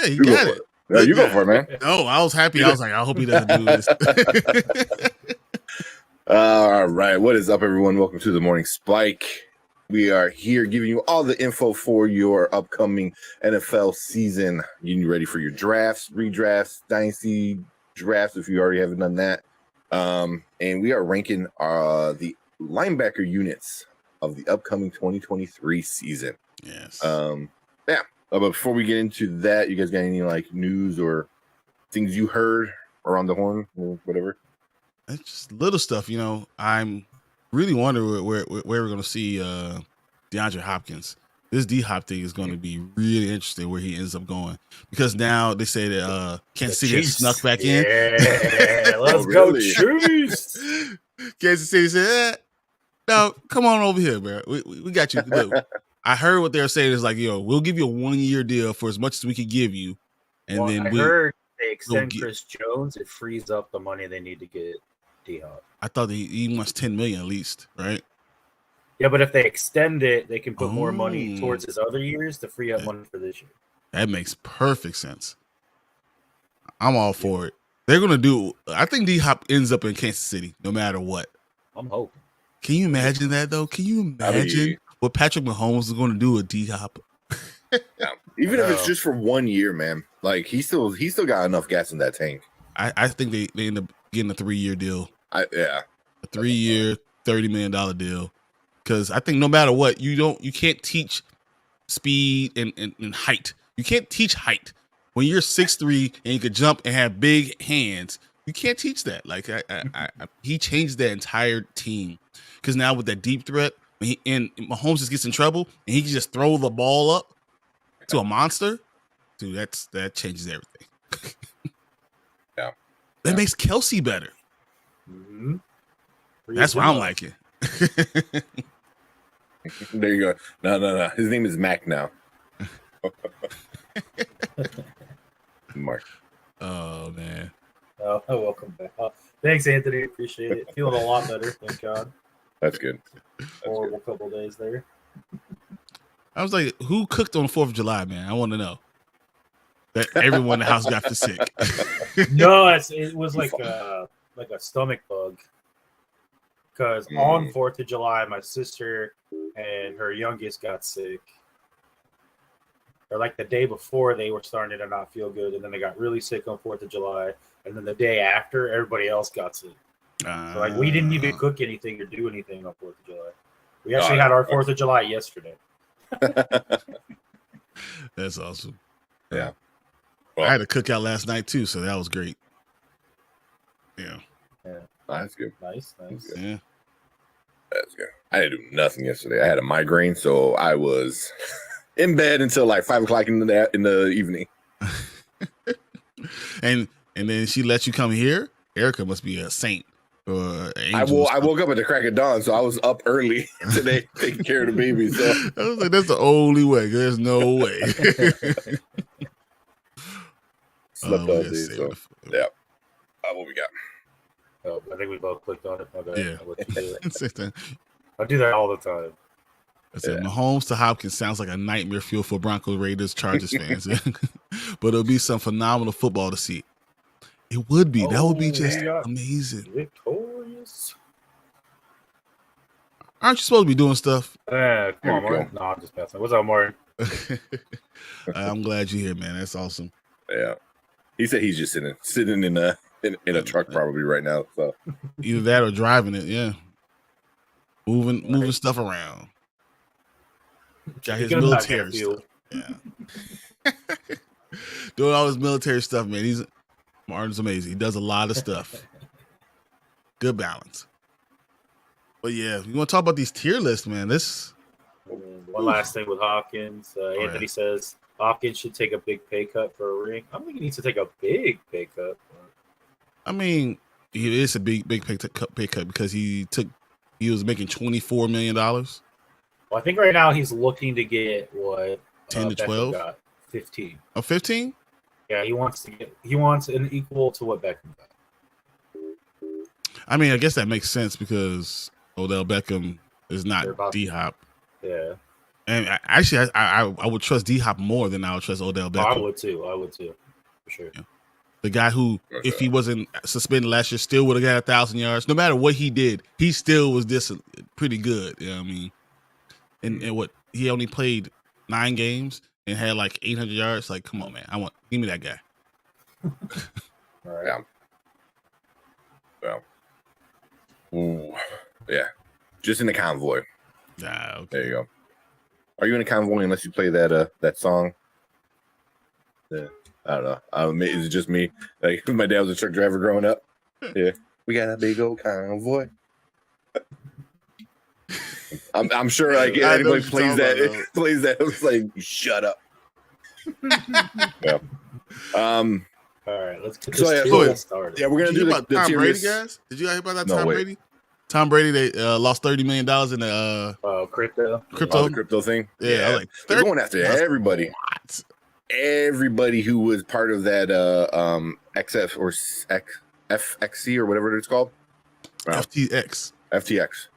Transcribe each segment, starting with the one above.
Yeah, you got it. No, you go for it, man. No, I was happy. I was like, I hope he doesn't do this. All right. What is up, everyone? Welcome to the Morning Spike. We are here giving you all the info for your upcoming NFL season. You ready for your drafts, redrafts, dynasty drafts if you already haven't done that. And we are ranking the linebacker units of the upcoming 2023 season. Yes. Yeah. But before we get into that, you guys got any like news or things you heard around the horn or whatever? It's just little stuff, you know. I'm really wondering where we're going to see DeAndre Hopkins. This D-Hop thing is going to be really interesting where he ends up going, because now they say that Kansas City has snuck back in. Yeah, let's go Chiefs. Kansas City said, no, come on over here, bro. We got you. Look, I heard what they were saying is like, yo, we'll give you a 1-year deal for as much as we could give you. And then I heard they extend Chris Jones. It frees up the money they need to get D-Hop. I thought he wants $10 million at least, right? Yeah, but if they extend it, they can put more money towards his other years to free up money for this year. That makes perfect sense. I'm all for it. They're going to do – I think D-Hop ends up in Kansas City no matter what. I'm hoping. Can you imagine that, though? Can you imagine what Patrick Mahomes is going to do with D-Hop? Yeah. Even if it's just for 1 year, man. Like, he still got enough gas in that tank. I think they end up getting a 3-year deal. A 3-year, $30 million deal. Because I think no matter what, you can't teach speed and height. You can't teach height. When you're 6'3" and you could jump and have big hands, you can't teach that. Like he changed that entire team. Because now with that deep threat, and Mahomes just gets in trouble and he can just throw the ball up to a monster, dude, that changes everything. Yeah. That makes Kelsey better. Mm-hmm. That's what I'm liking. There you go. No. His name is Mac now. Mark. Oh, man. Oh, welcome back. Thanks, Anthony. Appreciate it. Feeling a lot better. Thank God. That's good. Horrible couple days there. I was like, who cooked on 4th of July, man? I want to know. That everyone in the house got sick. No, it was like a stomach bug. Because on 4th of July, my sister and her youngest got sick. Or like the day before, they were starting to not feel good, and then they got really sick on 4th of July. And then the day after, everybody else got sick. So like we didn't even cook anything or do anything on 4th of July. We actually had our 4th of July yesterday. That's awesome. Yeah. Well, I had a cookout last night too, so that was great. Yeah. That's good. Nice. Yeah. That's good. I didn't do nothing yesterday. I had a migraine, so I was in bed until like 5 o'clock in the evening. and then she let you come here. Erica must be a saint. I woke up at the crack of dawn, so I was up early today taking care of the baby. So I was like, that's the only way. There's no way. Slept all day. So yeah. What we got? Oh, I think we both clicked on it. Okay. Yeah. I do that all the time. I said, Mahomes to Hopkins sounds like a nightmare fuel for Broncos, Raiders, Chargers fans. But it'll be some phenomenal football to see. It would be. That would be just amazing. Victorious. Aren't you supposed to be doing stuff? Come on, Martin. No, I'm just passing. What's up, Martin? I'm glad you're here, man. That's awesome. Yeah. He said he's just sitting in a truck probably right now. So either that or driving it, yeah. Moving stuff around. Got his military stuff. Yeah. Doing all his military stuff, man. Martin's amazing. He does a lot of stuff. Good balance. But yeah, you want to talk about these tier lists, man. One last thing with Hopkins. Anthony says Hopkins should take a big pay cut for a ring. I don't think he needs to take a big pay cut. I mean, it is a big pay cut because he was making $24 million. Well, I think right now he's looking to get what 10 to 12, got 15. Oh, 15? Yeah, he wants an equal to what Beckham got. I mean, I guess that makes sense because Odell Beckham is not D-Hop. Yeah. And I would trust D-Hop more than I would trust Odell Beckham. I would too. For sure. Yeah. The guy who, if he wasn't suspended last year, still would have got 1,000 yards. No matter what he did, he still was pretty good. You know what I mean? And what he only played 9 games and had like 800 yards. Like, come on, man! Give me that guy. All right. Yeah. Ooh. Yeah. Just in the convoy. Okay. There you go. Are you in a convoy unless you play that song? Yeah. I don't know. Is it just me? Like my dad was a truck driver growing up. Yeah. We got a big old convoy. I'm sure like anybody plays that. It's like shut up. Yeah. All right, let's get this started. Yeah, we're gonna do the Tom tier Brady, list. guys. Did you hear about that? No, Tom wait. Brady. Tom Brady. They lost $30 million in the crypto. The crypto thing. Yeah, like they're going after everybody. What? Everybody who was part of that XF or FXC or whatever it's called. FTX.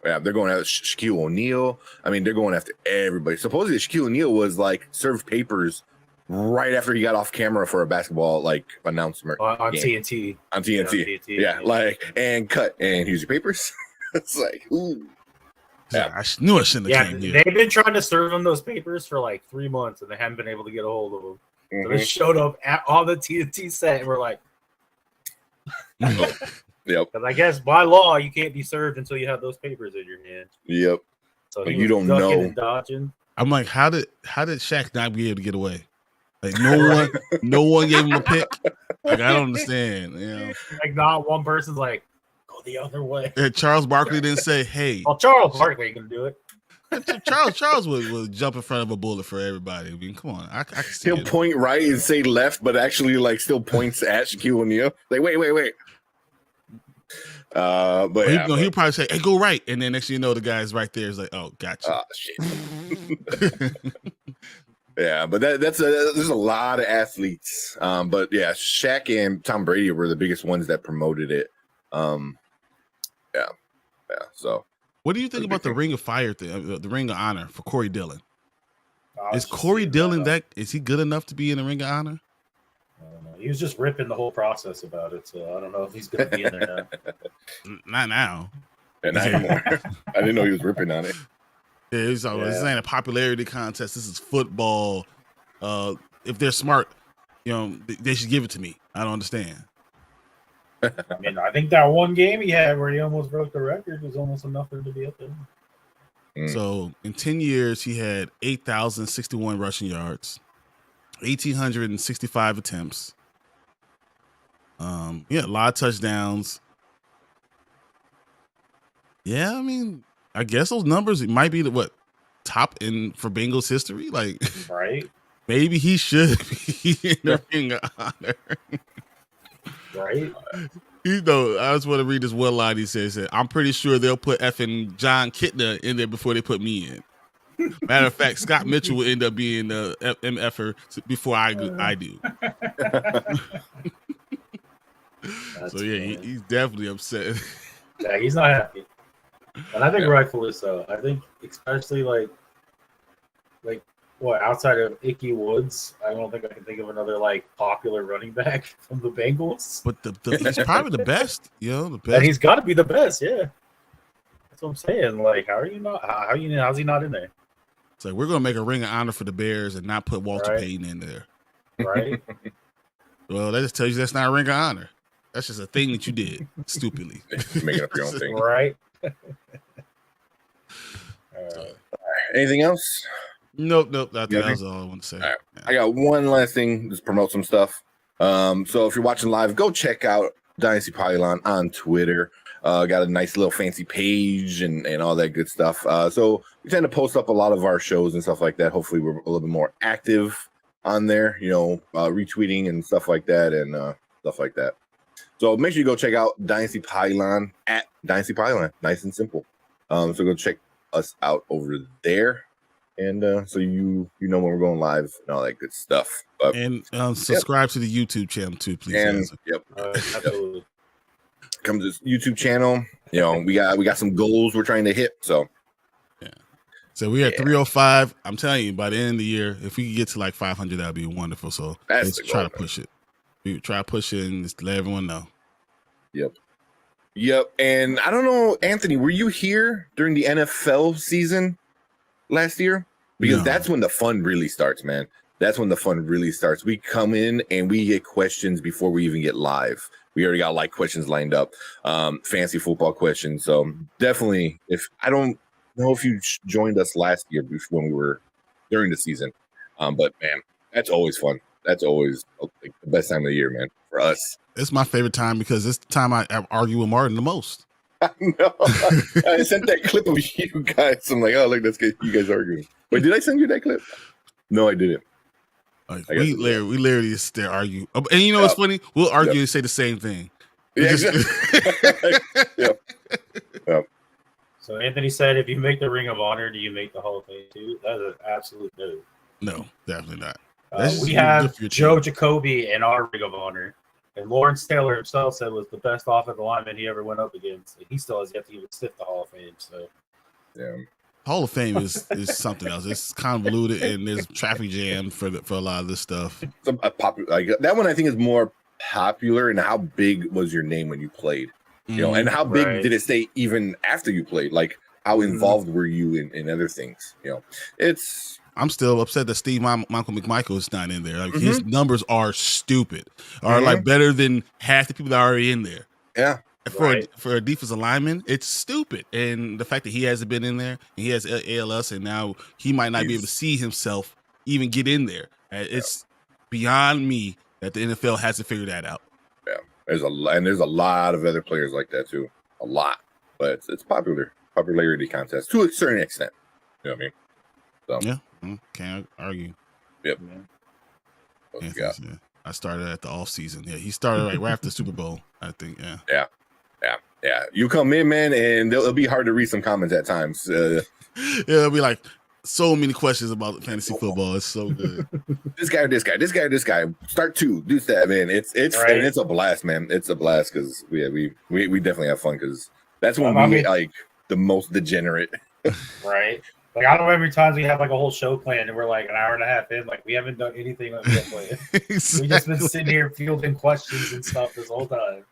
Yeah, they're going after Shaquille O'Neal. I mean, they're going after everybody. Supposedly, Shaquille O'Neal was like served papers right after he got off camera for a basketball like announcement on game. TNT. On TNT. Yeah, like and cut and here's your papers. It's like, ooh. Yeah, I knew I shouldn't have came here. They've been trying to serve him those papers for like 3 months, and they haven't been able to get a hold of them. So they showed up on the TNT set, and we're like, yep. Because I guess by law you can't be served until you have those papers in your hand. Yep. So like you don't know. And dodging. I'm like, how did Shaq not be able to get away? Like no one gave him a pick. Like I don't understand. You know, like not one person's like, go the other way. And Charles Barkley didn't say, "Hey." Well, Charles Barkley can do it. Charles would jump in front of a bullet for everybody. I mean, come on, I can see He'll it. point right and say left, but actually like still points at Shaquille O'Neal. Like wait. But he'll probably say, "Hey, go right," and then next thing you know, the guy's right there. Is like, "Oh, gotcha." Oh shit. Yeah, but there's a lot of athletes. But yeah, Shaq and Tom Brady were the biggest ones that promoted it. Yeah. So, what do you think about the Ring of Fire thing, the Ring of Honor for Corey Dillon? Is Corey Dillon is he good enough to be in the Ring of Honor? I don't know. He was just ripping the whole process about it, so I don't know if he's going to be in there now. Not now. And not anymore. I didn't know he was ripping on it. Yeah, this ain't a popularity contest. This is football. If they're smart, they should give it to me. I don't understand. I mean, I think that one game he had where he almost broke the record was almost enough for him to be up there. So in 10 years, he had 8,061 rushing yards, 1,865 attempts. A lot of touchdowns. Yeah, I mean, I guess those numbers might be top for Bengals history. Like, right? Maybe he should be in the Ring of Honor. Right? I just want to read this one line he says. I'm pretty sure they'll put effing John Kitna in there before they put me in. Matter of fact, Scott Mitchell will end up being the MFer before I do. So yeah, he's definitely upset. Yeah, he's not happy. And I think rightfully so. I think especially like what, outside of Ickey Woods, I don't think I can think of another popular running back from the Bengals. But he's probably the best, the best. And he's got to be the best, yeah. That's what I'm saying. Like, how's he not in there? It's like we're gonna make a Ring of Honor for the Bears and not put Walter Payton in there, right? Well, that just tells you that's not a Ring of Honor. That's just a thing that you did stupidly. Making up your own thing, right? Anything else? Nope. That was all I want to say. Right. Yeah. I got one last thing. Just promote some stuff. So if you're watching live, go check out Dynasty Pylon on Twitter. Got a nice little fancy page and all that good stuff. So we tend to post up a lot of our shows and stuff like that. Hopefully we're a little bit more active on there, retweeting and stuff like that and stuff like that. So make sure you go check out Dynasty Pylon at Dynasty Pylon. Nice and simple. So go check us out over there. And so you know when we're going live and all that good stuff. And subscribe to the YouTube channel too, please. And absolutely. Come to this YouTube channel. We got some goals we're trying to hit. So So we're at 305. I'm telling you, by the end of the year, if we can get to like 500, that'd be wonderful. So let's try to push it. We try to push it and just let everyone know. Yep. And I don't know, Anthony, were you here during the NFL season last year? Because that's when the fun really starts, man. That's when the fun really starts. We come in and we get questions before we even get live. We already got like questions lined up, fancy football questions. So definitely, if I don't know if you joined us last year when we were during the season, but man, that's always fun. That's always like, the best time of the year, man, for us. It's my favorite time because it's the time I argue with Martin the most. I know. I sent that clip of you guys. I'm like, oh, look, that's good. You guys arguing. Wait, did I send you that clip? No, I didn't. Like, we literally just there argue. And you know what's funny? We'll argue and say the same thing. Yeah, exactly. Yep. So Anthony said, if you make the Ring of Honor, do you make the Hall of Fame too? That is an absolute no. No, definitely not. We have Joe Jacoby in our Ring of Honor. And Lawrence Taylor himself said was the best offensive lineman he ever went up against. He still has yet to even sniff the Hall of Fame. So, yeah. Hall of Fame is something else. It's convoluted and there's traffic jam for a lot of this stuff. Like that one, I think is more popular. And how big was your name when you played? You know, and how big did it stay even after you played? Like how involved were you in other things? You know, I'm still upset that Steve Michael McMichael is not in there. Like his numbers are stupid, are like better than half the people that are already in there. Yeah. For a defensive lineman, it's stupid. And the fact that he hasn't been in there, and he has ALS, and now he might not be able to see himself even get in there. It's beyond me that the NFL hasn't figured that out. Yeah, there's a lot of other players like that too. A lot, but it's popularity contest to a certain extent. You know what I mean? So. Yeah, can't argue. Yep. Yeah, I started at the off season. Yeah, he started right after the Super Bowl, I think. Yeah. You come in, man, and it'll be hard to read some comments at times. It'll be like so many questions about fantasy football. It's so good. This guy. Start 2, do that, man. It's and it's a blast, man. It's a blast because we definitely have fun because that's when we get like the most degenerate. Right. Like I don't remember times we have like a whole show planned and we're like an hour and a half in, like we haven't done anything like that planned. Exactly. We just been sitting here fielding questions and stuff this whole time.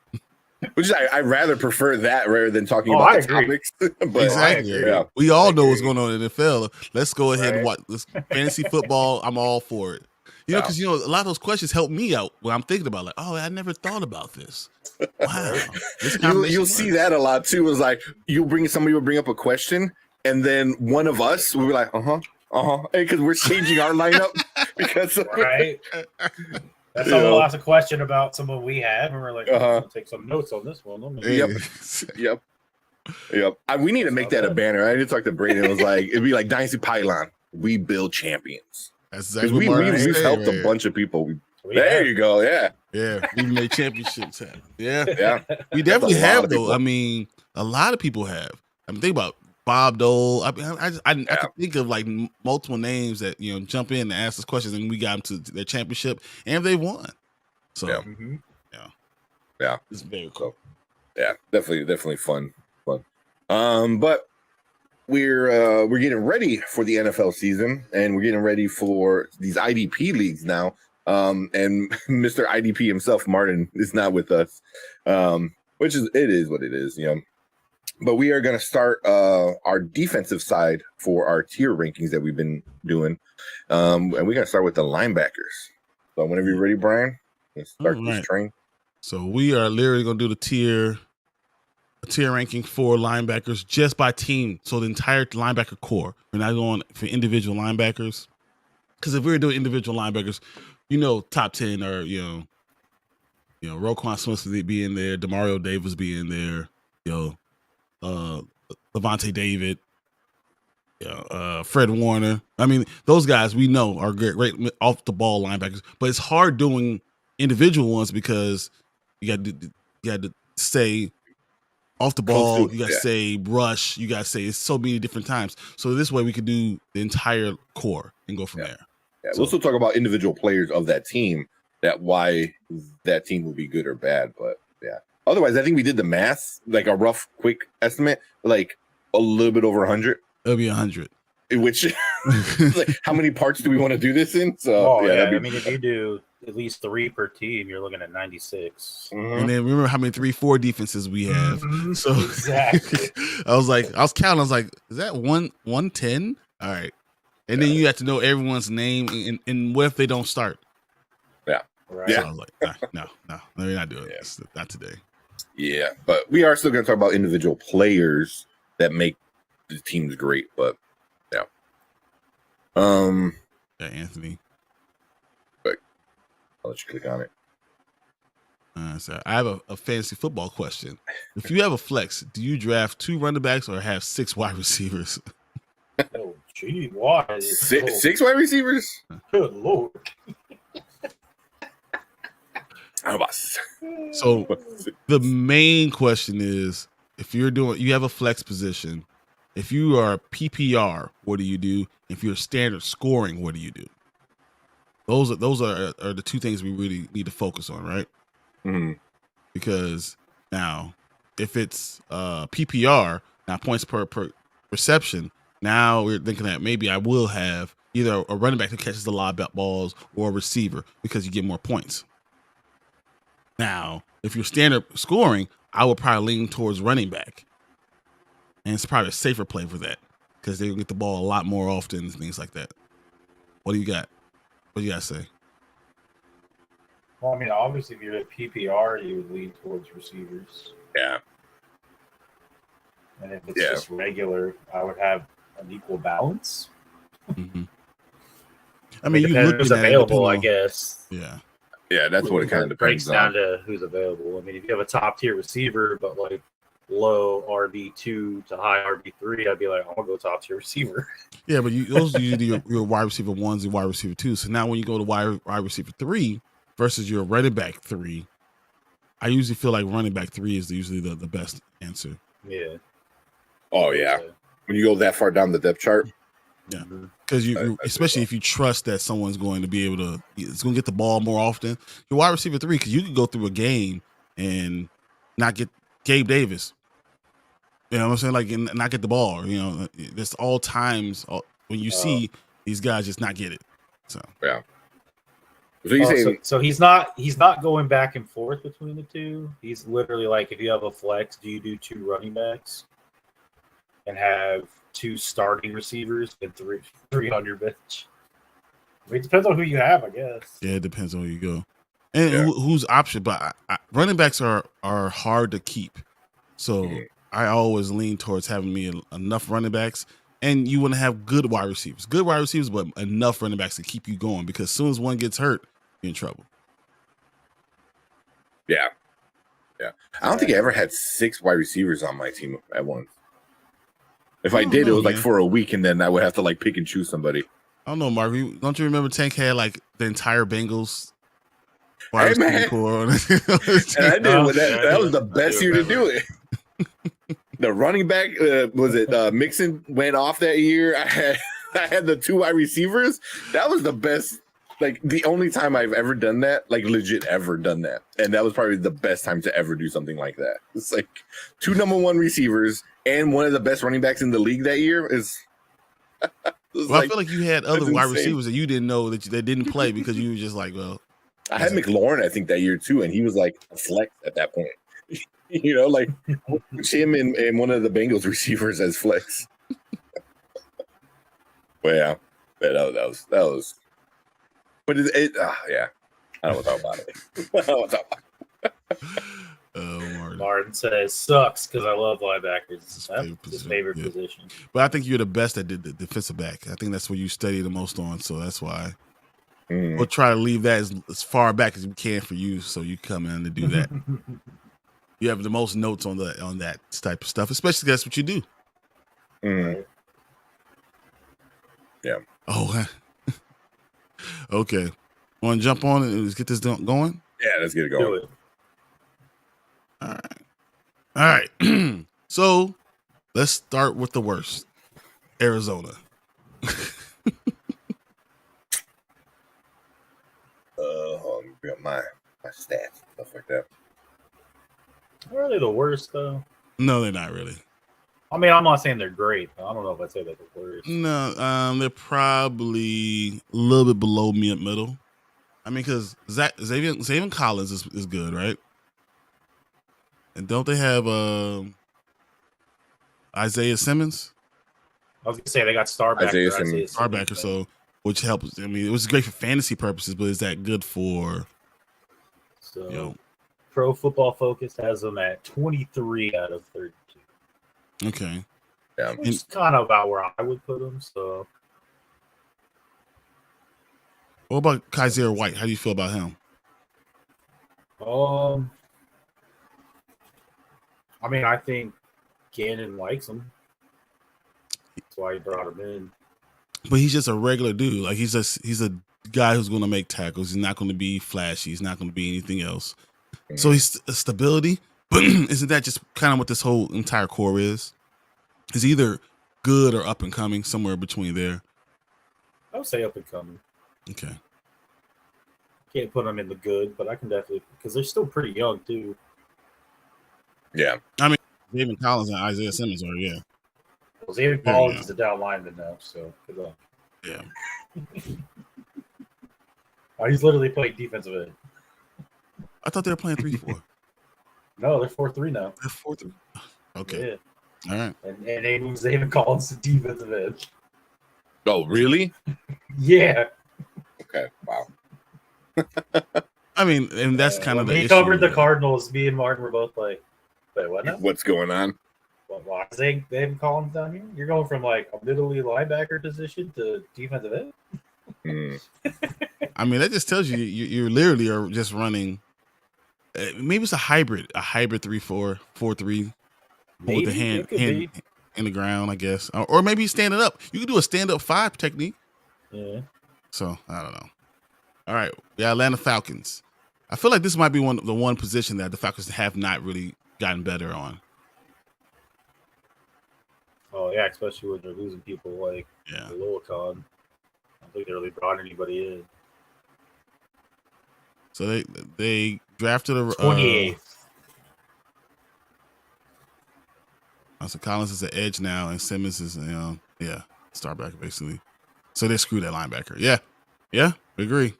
Which I rather prefer that rather than talking about the topics. But exactly. Yeah. We all know what's going on in the NFL. Let's go ahead and watch this fantasy football. I'm all for it. You know, because a lot of those questions help me out when I'm thinking about like, oh, I never thought about this. Wow. You'll see that a lot too. Is like somebody will bring up a question, and then one of us will be like, because we're changing our lineup because That's how we'll ask a question about someone we have, and we're like, we'll take some notes on this one. Yep. We need to make that a banner. I need to talk to Brandon. It was like it'd be like Dynasty Pylon. We build champions. That's exactly we've helped a bunch of people. There you go. Yeah. We made championships happen. Yeah. We definitely have though. I mean, a lot of people have. I mean, think about Bob Dole. I can think of like multiple names that jump in and ask us questions, and we got them to their championship, and they won. So yeah, it's very cool. Yeah, definitely fun. But we're getting ready for the NFL season, and we're getting ready for these IDP leagues now. And Mr. IDP himself, Martin, is not with us, which is what it is, But we are going to start our defensive side for our tier rankings that we've been doing. And we're going to start with the linebackers. So whenever you're ready, Brian, let's start this train. So we are literally going to do the tier ranking for linebackers just by team. So the entire linebacker core. We're not going for individual linebackers. Because if we were doing individual linebackers, top 10 are, Roquan Smith would be in there. Demario Davis be in there. Levante David, Fred Warner. I mean, those guys we know are great off the ball linebackers, but it's hard doing individual ones because you got to say off the ball, you got to say rush, you got to say it's so many different times. So this way we could do the entire core and go from there. Yeah, we'll still talk about individual players of that team, why that team will be good or bad, but yeah. Otherwise, I think we did the math, like a rough, quick estimate, like a little bit over 100. It'll be 100. which like, how many parts do we want to do this in? So I mean, if you do at least 3 per team, you're looking at 96. And then remember how many 3-4 defenses we have. So exactly. I was counting. I was like, is that 110? All right. And then you have to know everyone's name, and what if they don't start? Yeah. Right. So I was like, no, we're not doing this. Not today. Yeah, but we are still going to talk about individual players that make the teams great. But yeah, Anthony. But I'll let you click on it. So I have a fantasy football question. If you have a flex, do you draft 2 running backs or have 6 wide receivers? Oh, gee, why? Six wide receivers? Good Lord. How about So the main question is, if you have a flex position, if you are PPR, what do you do? If you're standard scoring, what do you do? Those are the 2 things we really need to focus on, right? Mm-hmm. Because now, if it's PPR, now points per reception, now we're thinking that maybe I will have either a running back that catches a lot of balls or a receiver because you get more points. Now, if you're standard scoring, I would probably lean towards running back. And it's probably a safer play for that because they get the ball a lot more often and things like that. What do you got? What do you got to say? Well, I mean, obviously, if you're at PPR, you would lean towards receivers. Yeah. And if it's just regular, I would have an equal balance. Mm-hmm. I mean, you look who's available, I guess. Yeah. Yeah, that's what it kind of depends breaks down to who's available. I mean, if you have a top tier receiver, but like low RB2 to high RB3, I'd be like, I'm gonna go top tier receiver. Yeah, but those are usually your wide receiver 1s and wide receiver 2s. So now when you go to wide receiver 3 versus your running back 3, I usually feel like running back 3 is usually the best answer. Yeah. Oh yeah. When you go that far down the depth chart. Yeah, because you especially if you trust that someone's going to be able to, it's going to get the ball more often. Your wide receiver 3, because you could go through a game and not get Gabe Davis. You know what I'm saying? Like, and not get the ball. You know, there's all times when you see these guys just not get it. So yeah. So he's not going back and forth between the 2. He's literally like, if you have a flex, do you do 2 running backs and have 2 starting receivers and 300 bench? I mean, it depends on who you have, I guess. Yeah, it depends on where you go and who's option. But running backs are hard to keep, so I always lean towards having me enough running backs, and you want to have good wide receivers, but enough running backs to keep you going. Because as soon as one gets hurt, you're in trouble. Yeah. I don't think I ever had 6 wide receivers on my team at once. If I did, it was like for a week, and then I would have to like pick and choose somebody. I don't know, Mark. Don't you remember Tank had like the entire Bengals wide receiver core on it? And I did. That was the best year to do it. The running back Mixon went off that year. I had the 2 wide receivers. That was the best. Like the only time I've ever done that, like legit ever done that, and that was probably the best time to ever do something like that. It's like 2 number 1 receivers and one of the best running backs in the league that year is. I feel like you had other wide receivers that you didn't know that didn't play because you were just like, well. I had McLaurin, I think, that year too, and he was like a flex at that point. You know, like him and one of the Bengals receivers as flex. Well, yeah, that was. But yeah, I don't want to talk about it. I don't want to talk about it. Martin says sucks because I love linebackers. That's his favorite position. But I think you're the best at the defensive back. I think that's what you study the most on, so that's why. We'll try to leave that as far back as we can for you, so you come in to do that. You have the most notes on that type of stuff, especially that's what you do. Right. Yeah. Oh, okay. Want to jump on it and let's get this going? Yeah, let's get it going. Do it. All right. So let's start with the worst. Arizona. My stats, stuff like that. Are they the worst though? No, they're not really. I mean, I'm not saying they're great. But I don't know if I'd say they're the worst. No, they're probably a little bit below me at middle. I mean, because Xavier Collins is good, right? And don't they have Isaiah Simmons? I was gonna say they got Starbacker. Isaiah Simmons. Starbacker, so which helps. I mean, it was great for fantasy purposes, but is that good for? So, Pro Football Focus has them at 23 out of 32. Okay. Yeah, which is kind of about where I would put them. So, what about Kaiser White? How do you feel about him? I mean, I think Gannon likes him. That's why he brought him in. But he's just a regular dude. Like he's a guy who's going to make tackles. He's not going to be flashy. He's not going to be anything else. So he's a stability. But isn't that just kind of what this whole entire core is? He's either good or up and coming, somewhere between there. I would say up and coming. Okay. Can't put them in the good, but I can definitely, because they're still pretty young too. Yeah. I mean, David Collins and Isaiah Simmons are, yeah. Well, David Collins is a down lineman now, so good luck. Yeah. He's literally playing defensive end. I thought they were playing 3-4. No, they're 4-3 now. They're 4-3. Okay. Yeah. All right. And they moved David Collins to defensive end. Oh, really? Yeah. Okay. Wow. I mean, and that's kind of the issue. issue. He covered the Cardinals. Me and Martin were both like, wait, what now? What's going on? Why is David Collins down here? You're going from like a middle linebacker position to defensive end? I mean, that just tells you you literally are just running. Maybe it's a hybrid 3-4, 4-3 with the hand in the ground, I guess, or maybe he's standing up. You can do a stand-up 5 technique. Yeah. So I don't know. All right, yeah, Atlanta Falcons. I feel like this might be the one position that the Falcons have not really gotten better on. Oh yeah, especially when they're losing people like Lillicon. I don't think they really brought anybody in. So they drafted a 28th. So Collins is an edge now, and Simmons is Starbacker basically. So they screwed that linebacker. Yeah, we agree.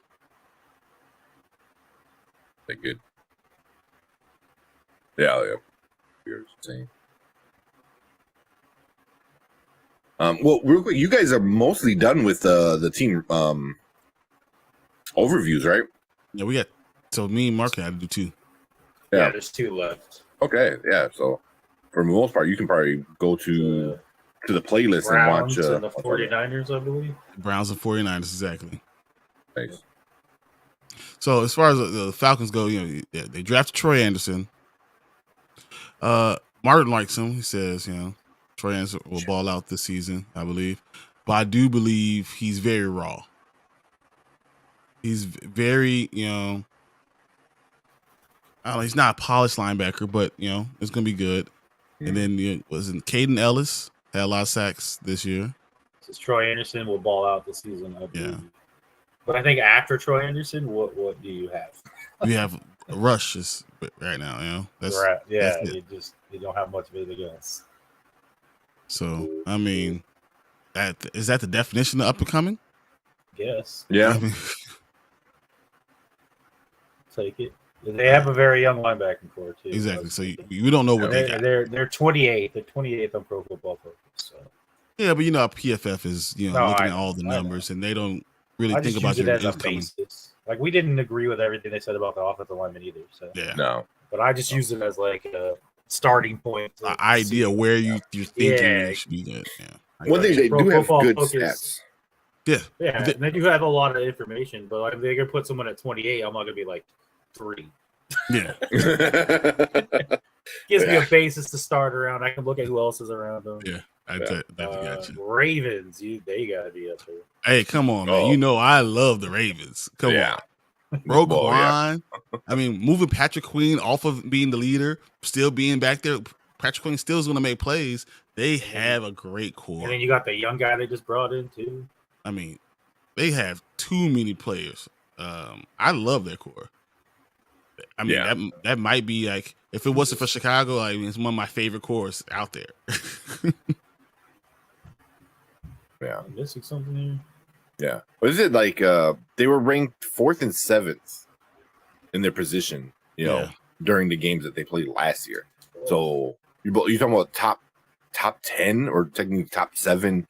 They're good. Yeah. You're saying. Well, real quick, you guys are mostly done with the team overviews, right? Yeah, we got. So me and Mark had to do 2. Yeah, there's 2 left. Okay, yeah. So for the most part, you can probably go to the playlist Browns and watch the 49ers, I believe. Browns and 49ers, exactly. Nice. So as far as the Falcons go, they drafted Troy Anderson. Martin likes him. He says, Troy Anderson will ball out this season, I believe. But I do believe he's very raw. He's very, I don't know, he's not a polished linebacker, but, it's going to be good. Mm-hmm. And then, wasn't Caden Ellis had a lot of sacks this year. Says Troy Anderson will ball out this season, I believe. Yeah. But I think after Troy Anderson, what do you have? You have rushes right now, That's right. Yeah, that's you don't have much of anything else. So, I mean, is that the definition of up and coming? Yes. Yeah. I mean, take it. They have a very young linebacking core too. Exactly. So you don't know what they got. They're 28th. They're 28th on Pro Football Focus. So. Yeah, but how PFF is looking at all the numbers, and they don't really think about your incoming. Like we didn't agree with everything they said about the offensive lineman either. So no. But I just use it as like a starting point. An idea where you're thinking you should be good. Yeah. One thing they do have good stats. Yeah. Yeah, and they do have a lot of information, but like if they're gonna put someone at 28, I'm not gonna be like 3. Yeah. Gives me a basis to start around. I can look at who else is around them. Yeah. I got you. Ravens, they gotta be up there. Hey, come on, man. I love the Ravens. Come on. Roquan. I mean, moving Patrick Queen off of being the leader, still being back there. Patrick Queen still is going to make plays. They have a great core. And then you got the young guy they just brought in, too. I mean, they have too many players. I love their core. I mean, that might be like, if it wasn't for Chicago, I mean, it's one of my favorite cores out there. Yeah. I'm missing something here. Yeah. What is it like? They were ranked 4th and 7th in their position, during the games that they played last year. So you're talking about top 10 or technically top 7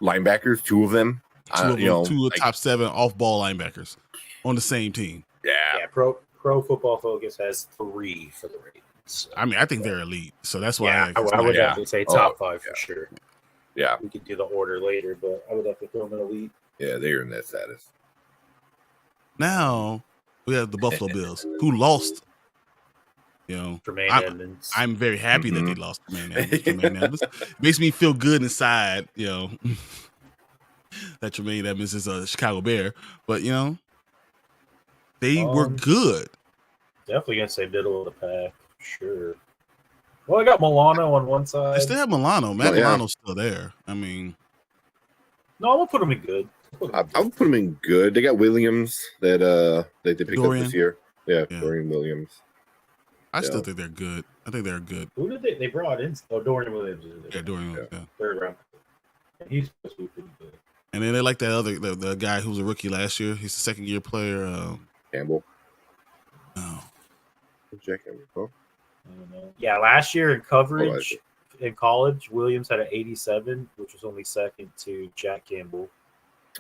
linebackers, 2 of them. Two of top 7 off-ball linebackers on the same team. Yeah. Pro Football Focus has 3 for the Ravens. So. I mean, I think they're elite, so that's why. Yeah, I would definitely say top 5 for sure. Yeah, we could do the order later, but I would have to throw them in elite. Yeah, they're in that status. Now we have the Buffalo Bills, who lost. Tremaine Edmonds. I'm very happy that they lost Tremaine Edmonds. Makes me feel good inside, that Tremaine Edmonds is a Chicago Bear. But they were good. Definitely gonna say middle of the pack, sure. Well, I got Milano on one side. I still have Milano. Milano's still there. I mean, no, I'm gonna put him in good. I'll put him in good. They got Williams that they picked Dorian. up this year. Yeah, Dorian Williams. I still think they're good. I think they're good. Who did they brought in? Oh, Dorian Williams. Yeah, Dorian Williams. Yeah. 3rd round. He's supposed to be pretty good. And then they like that other the guy who was a rookie last year. He's a 2nd-year player. Campbell. No. Jack Campbell. Oh. Yeah, last year in coverage in college, Williams had an 87, which was only 2nd to Jack Campbell.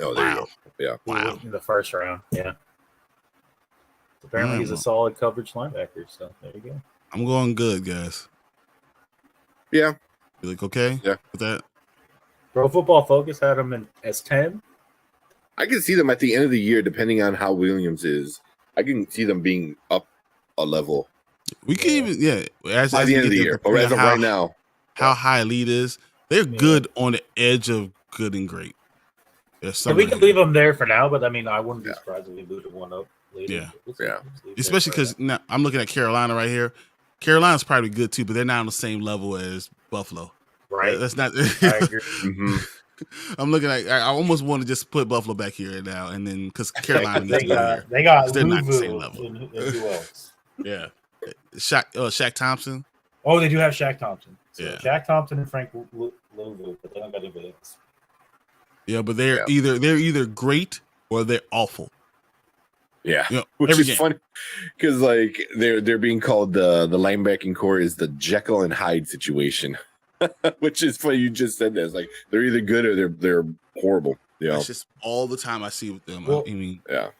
Oh, there you go. Yeah. Wow. In the 1st round. Yeah. Apparently, he's a solid coverage linebacker. So there you go. I'm going good, guys. Yeah. You like okay? Yeah. With that? Pro Football Focus had him as 10. I can see them at the end of the year, depending on how Williams is. I can see them being up a level. We can even, as by the end of the year. But as of right now, how high elite is, they're good on the edge of good and great. And we can leave them there for now, but I mean, I wouldn't be surprised if we moved one up later. Yeah. Especially because now I'm looking at Carolina right here. Carolina's probably good too, but they're not on the same level as Buffalo. Right. That's not. I agree. I'm looking at. I almost want to just put Buffalo back here now, and then because Carolina they got they're not the same level. And who else? Yeah, Shaq Thompson. Oh, they do have Shaq Thompson. So yeah, Shaq Thompson and Frank Louisville, but they don't got anybody else. Yeah, but they're either great or they're awful. Yeah, which is funny because like they're being called the linebacking core is the Jekyll and Hyde situation. Which is funny. You just said that. It's like they're either good or they're horrible. Yeah, that's just all the time I see with them. Well, I mean, yeah.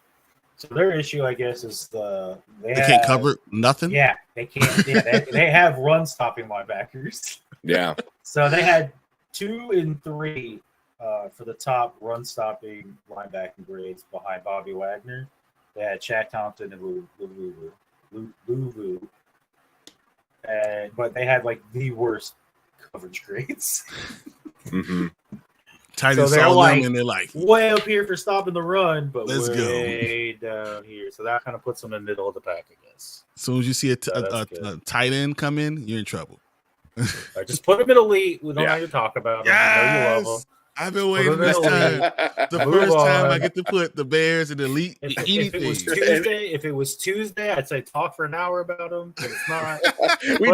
So their issue, I guess, is they can't cover nothing. Yeah, they can't. Yeah, they have run stopping linebackers. Yeah. So they had 2 and 3 for the top run stopping linebacking grades behind Bobby Wagner. They had Shaq Thompson and Louvu. But they had like the worst coverage grades. Tight end saw them and they're like way up here for stopping the run, but let's way down here. So that kind of puts them in the middle of the pack, I guess. As soon as you see a tight end come in, you're in trouble. Right, just put them in elite. We don't have to talk about them. Yes! We know you love them. I've been waiting for this time. The first time I get to put the Bears in elite. If it was Tuesday, I'd say talk for an hour about them. But it's not. We've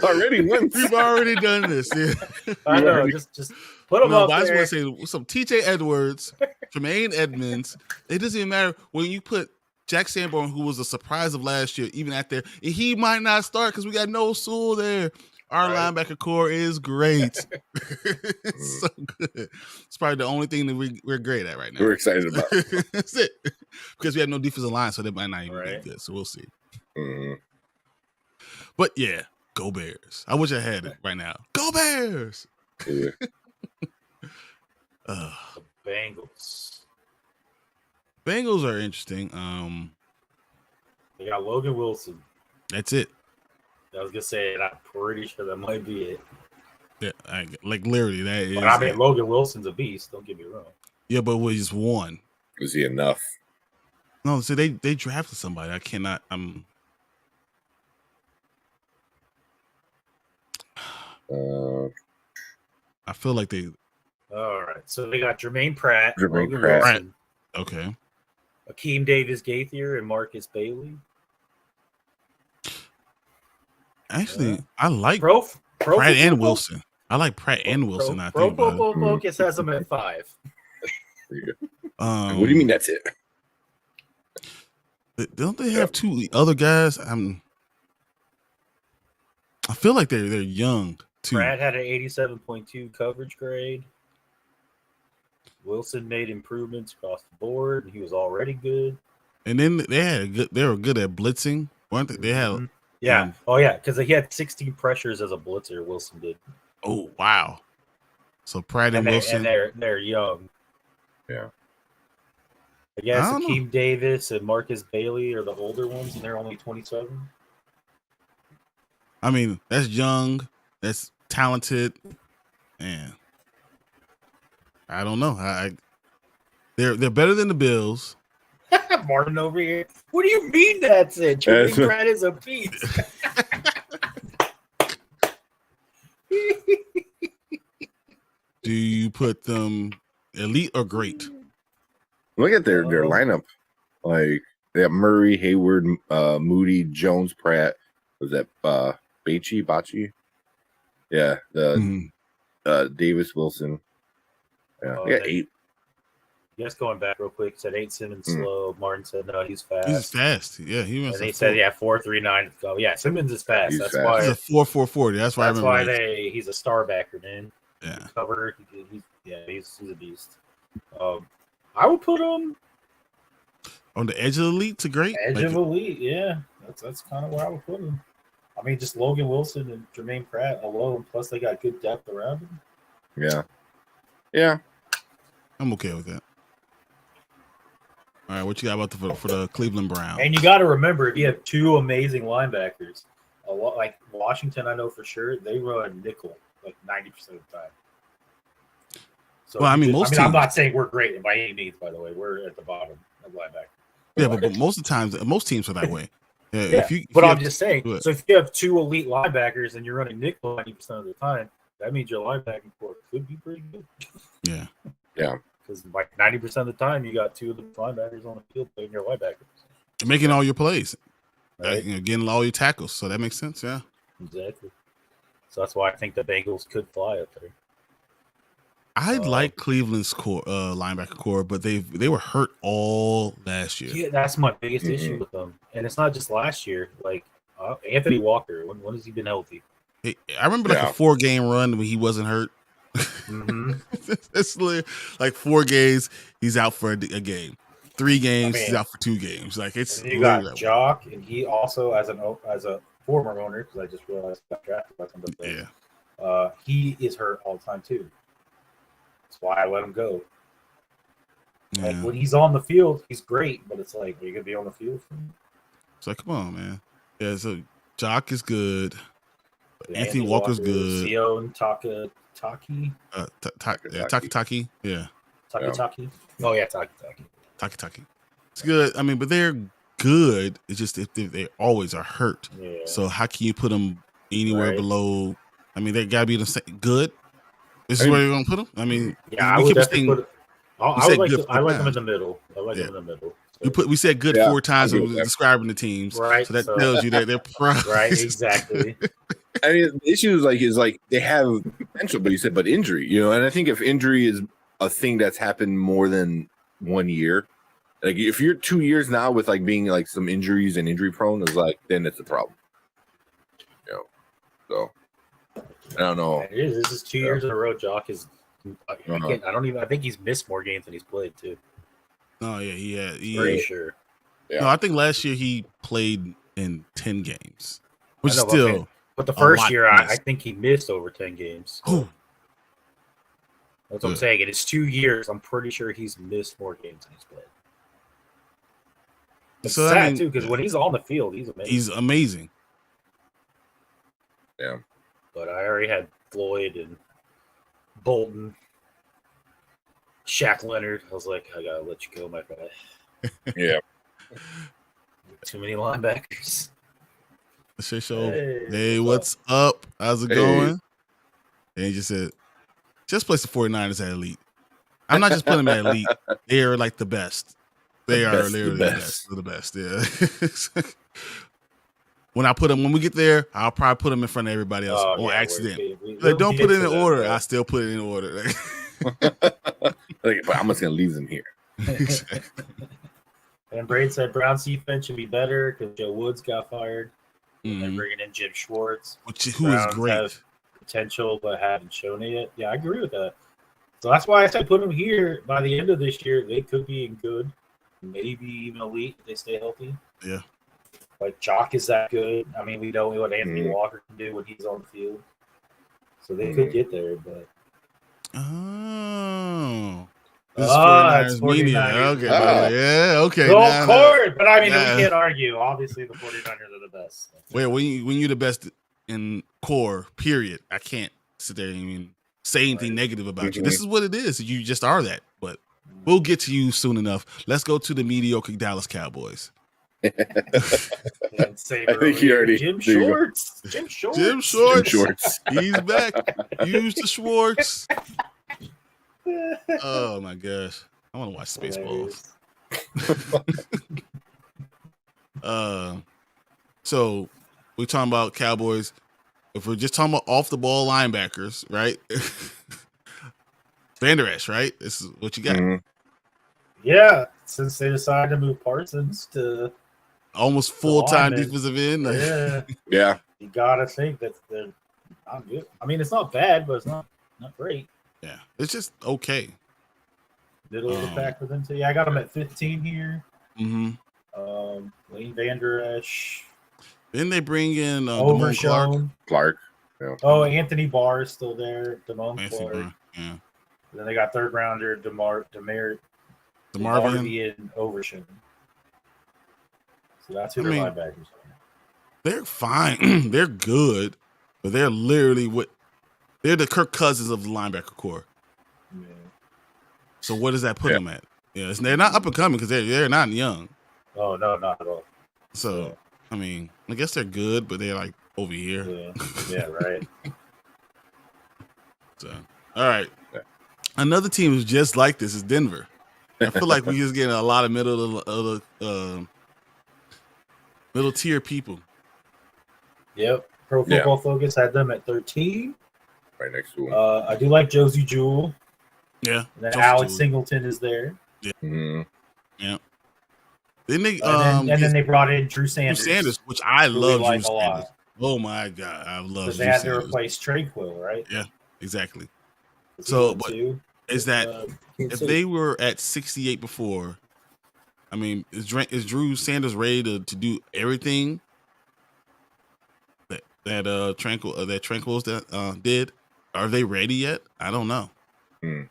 already done this. Yeah. I know. Just put them up there. I just want to say some TJ Edwards, Tremaine Edmonds. It doesn't even matter when you put Jack Sanborn, who was a surprise of last year, even at there, he might not start because we got no Sewell there. Our linebacker core is great. It's so good. It's probably the only thing that we're great at right now. We're excited about. That's it. Because we have no defensive line, so they might not even be good. So we'll see. But yeah, go Bears. I wish I had it right now. Go Bears. Yeah. The Bengals. Bengals are interesting. They got Logan Wilson. That's it. I was gonna say, I'm pretty sure that might be it. Yeah, like literally that is. But I mean, Logan Wilson's a beast. Don't get me wrong. Yeah, but we just won. Was he enough? No, so they drafted somebody. I cannot. I feel like they. All right, so they got Jermaine Pratt. Jermaine Pratt. Wilson, okay. Akeem Davis Gaither and Marcus Bailey. Actually, I like Pro Pratt and Football Wilson. I like Pratt and Wilson. I Pro think about it. Football Focus has them at 5. What do you mean that's it? Don't they have two other guys? I feel like they're young too. Pratt had an 87.2 coverage grade. Wilson made improvements across the board, and he was already good. And then they were good at blitzing, weren't they? They had yeah. Because he had 16 pressures as a blitzer. Wilson did. Oh wow! So Pratt and Wilson, and they're young. Yeah. I guess Akeem Davis and Marcus Bailey are the older ones, and they're only 27. I mean, that's young, that's talented, and I don't know. They're better than the Bills. Martin over here. What do you mean that's it? Jermaine Pratt is a beast. Do you put them elite or great? Look at their lineup. Like they have Murray, Hayward, Moody, Jones, Pratt. Was that Bacci? Yeah, Davis, Wilson. Yeah, we got 8. Just going back real quick, said 8 Simmons slow. Martin said no, he's fast. He's fast. Yeah, he was. And he said 4.39 to go. Yeah, Simmons is fast. That's fast. why he's a 4.40. That's why. That's why he's a star backer, man. Yeah, cover. He's a beast. I would put him on the edge of elite to great. Edge of elite, yeah. That's kind of where I would put him. I mean, just Logan Wilson and Jermaine Pratt alone. Plus, they got good depth around him. Yeah. I'm okay with that. All right, what you got about for the Cleveland Browns? And you got to remember, if you have 2 amazing linebackers, a lot like Washington, I know for sure they run nickel like 90% of the time. So well, I mean, I'm not saying we're great by any means. By the way, we're at the bottom of linebacker. Yeah, but most of the times, most teams are that way. Yeah, I'm just saying. So if you have 2 elite linebackers and you're running nickel 90% of the time, that means your linebacking core could be pretty good. Yeah. Because like 90% of the time, you got 2 of the linebackers on the field playing your linebackers. You're making all your plays, right? Getting all your tackles. So that makes sense. Yeah, exactly. So that's why I think the Bengals could fly up there. I like Cleveland's core, linebacker core, but they were hurt all last year. Yeah, that's my biggest issue with them, and it's not just last year. Like Anthony Walker, when has he been healthy? I remember like a 4-game run when he wasn't hurt. It's like 4 games he's out for a game. 3 games he's out for 2 games. Like it's you got Jock, and he also as a former owner, because I just realized I got drafted by somebody. Yeah, he is hurt all the time too. That's why I let him go. Yeah. Like when he's on the field, he's great, but it's like, are you gonna be on the field for him? It's like, come on, man. Yeah, so Jock is good. Anthony Walker's good. Sion Taki. Taki. Yeah. Taki. Oh yeah, Taki. It's good. I mean, but they're good. It's just if they always are hurt. Yeah. So how can you put them anywhere below? I mean, they gotta be the same good. This is where you're gonna put them. I mean, I would definitely put. I like them in the middle. So. We said good 4 times when we were describing the teams, right? So that tells you that they're pros. Right, exactly. I mean, the issue is like they have potential, but injury, and I think if injury is a thing that's happened more than 1 year, like if you're 2 years now with like being like some injuries and injury prone, is like then it's a problem. So I don't know. It is. This is 2 years in a row. Jock is. I think he's missed more games than he's played too. Oh yeah, pretty sure. Yeah. No, I think last year he played in 10 games, which is still. Okay. But the first year, I think he missed over 10 games. So. That's what I'm saying. And it's 2 years. I'm pretty sure he's missed more games than he's played. It's sad too, because when he's on the field, he's amazing. He's amazing. Yeah. But I already had Floyd and Bolton, Shaq Leonard. I was like, I gotta let you go, my guy. Yeah. Too many linebackers. Hey, what's up? How's it going? And he just said, just place the 49ers at elite. I'm not just putting them at elite. They are like the best. They are literally the best. They're the best, yeah. when we get there, I'll probably put them in front of everybody else on accident. Like, don't put it in order. I still put it in order. But I'm just gonna leave them here. And Braid said Brown's defense should be better because Joe Woods got fired. And they're bringing in Jim Schwartz, who is great. Have potential but haven't shown it yet. Yeah, I agree with that. So that's why I said put them here. By the end of this year, they could be good, maybe even elite if they stay healthy. Yeah. Like Jock is that good. I mean, we know what Anthony Walker can do when he's on the field. So they could get there, but This is 49ers media. Okay. Yeah, okay. Of course. But I mean, we can't argue. Obviously, the 49ers are the best. Well, when you're the best in core, period, I can't sit there and even say anything negative about you. This is what it is. You just are that. But we'll get to you soon enough. Let's go to the mediocre Dallas Cowboys. I think he already. Jim Schwartz. He's back. Use the Schwartz. Oh my gosh. I want to watch Spaceballs. So we're talking about Cowboys. If we're just talking about off the ball linebackers, right? Van Der Esch, right? This is what you got. Yeah, since they decided to move Parsons to almost full-time defensive end. Yeah. You gotta think that they're not good. I mean, it's not bad, but it's not great. Yeah, it's just okay. Middle of the pack for them too. Yeah, I got them at 15 here. Mm-hmm. Lane Van Der Esch. Then they bring in Clark. Yeah. Oh, Anthony Barr is still there. Damone Clark. Yeah. And then they got third rounder DeMarvion Overshown. So that's who their linebackers are. They're fine. They're good, but they're literally they're the Kirk Cousins of the linebacker core. Yeah. So what does that put them at? Yeah, they're not up and coming because they're not young. Oh no, not at all. So I mean, I guess they're good, but they're like over here. Yeah, right. So all right, another team who's just like this is Denver. I feel like we just getting a lot of middle tier people. Yep. Pro Football Focus had them at 13. Right next to him. I do like Josie Jewell. Yeah. And then Alex Singleton is there. Yeah. Mm-hmm. Yeah. Then they then they brought in Drew Sanders. Which I love Drew Sanders. Oh my God. I love Drew Sanders. They had to replace Tranquil, right? Yeah, exactly. So but is that if they were at 68 before, I mean, is Drew Sanders ready to do everything that Tranquils did? Are they ready yet? I don't know. I'm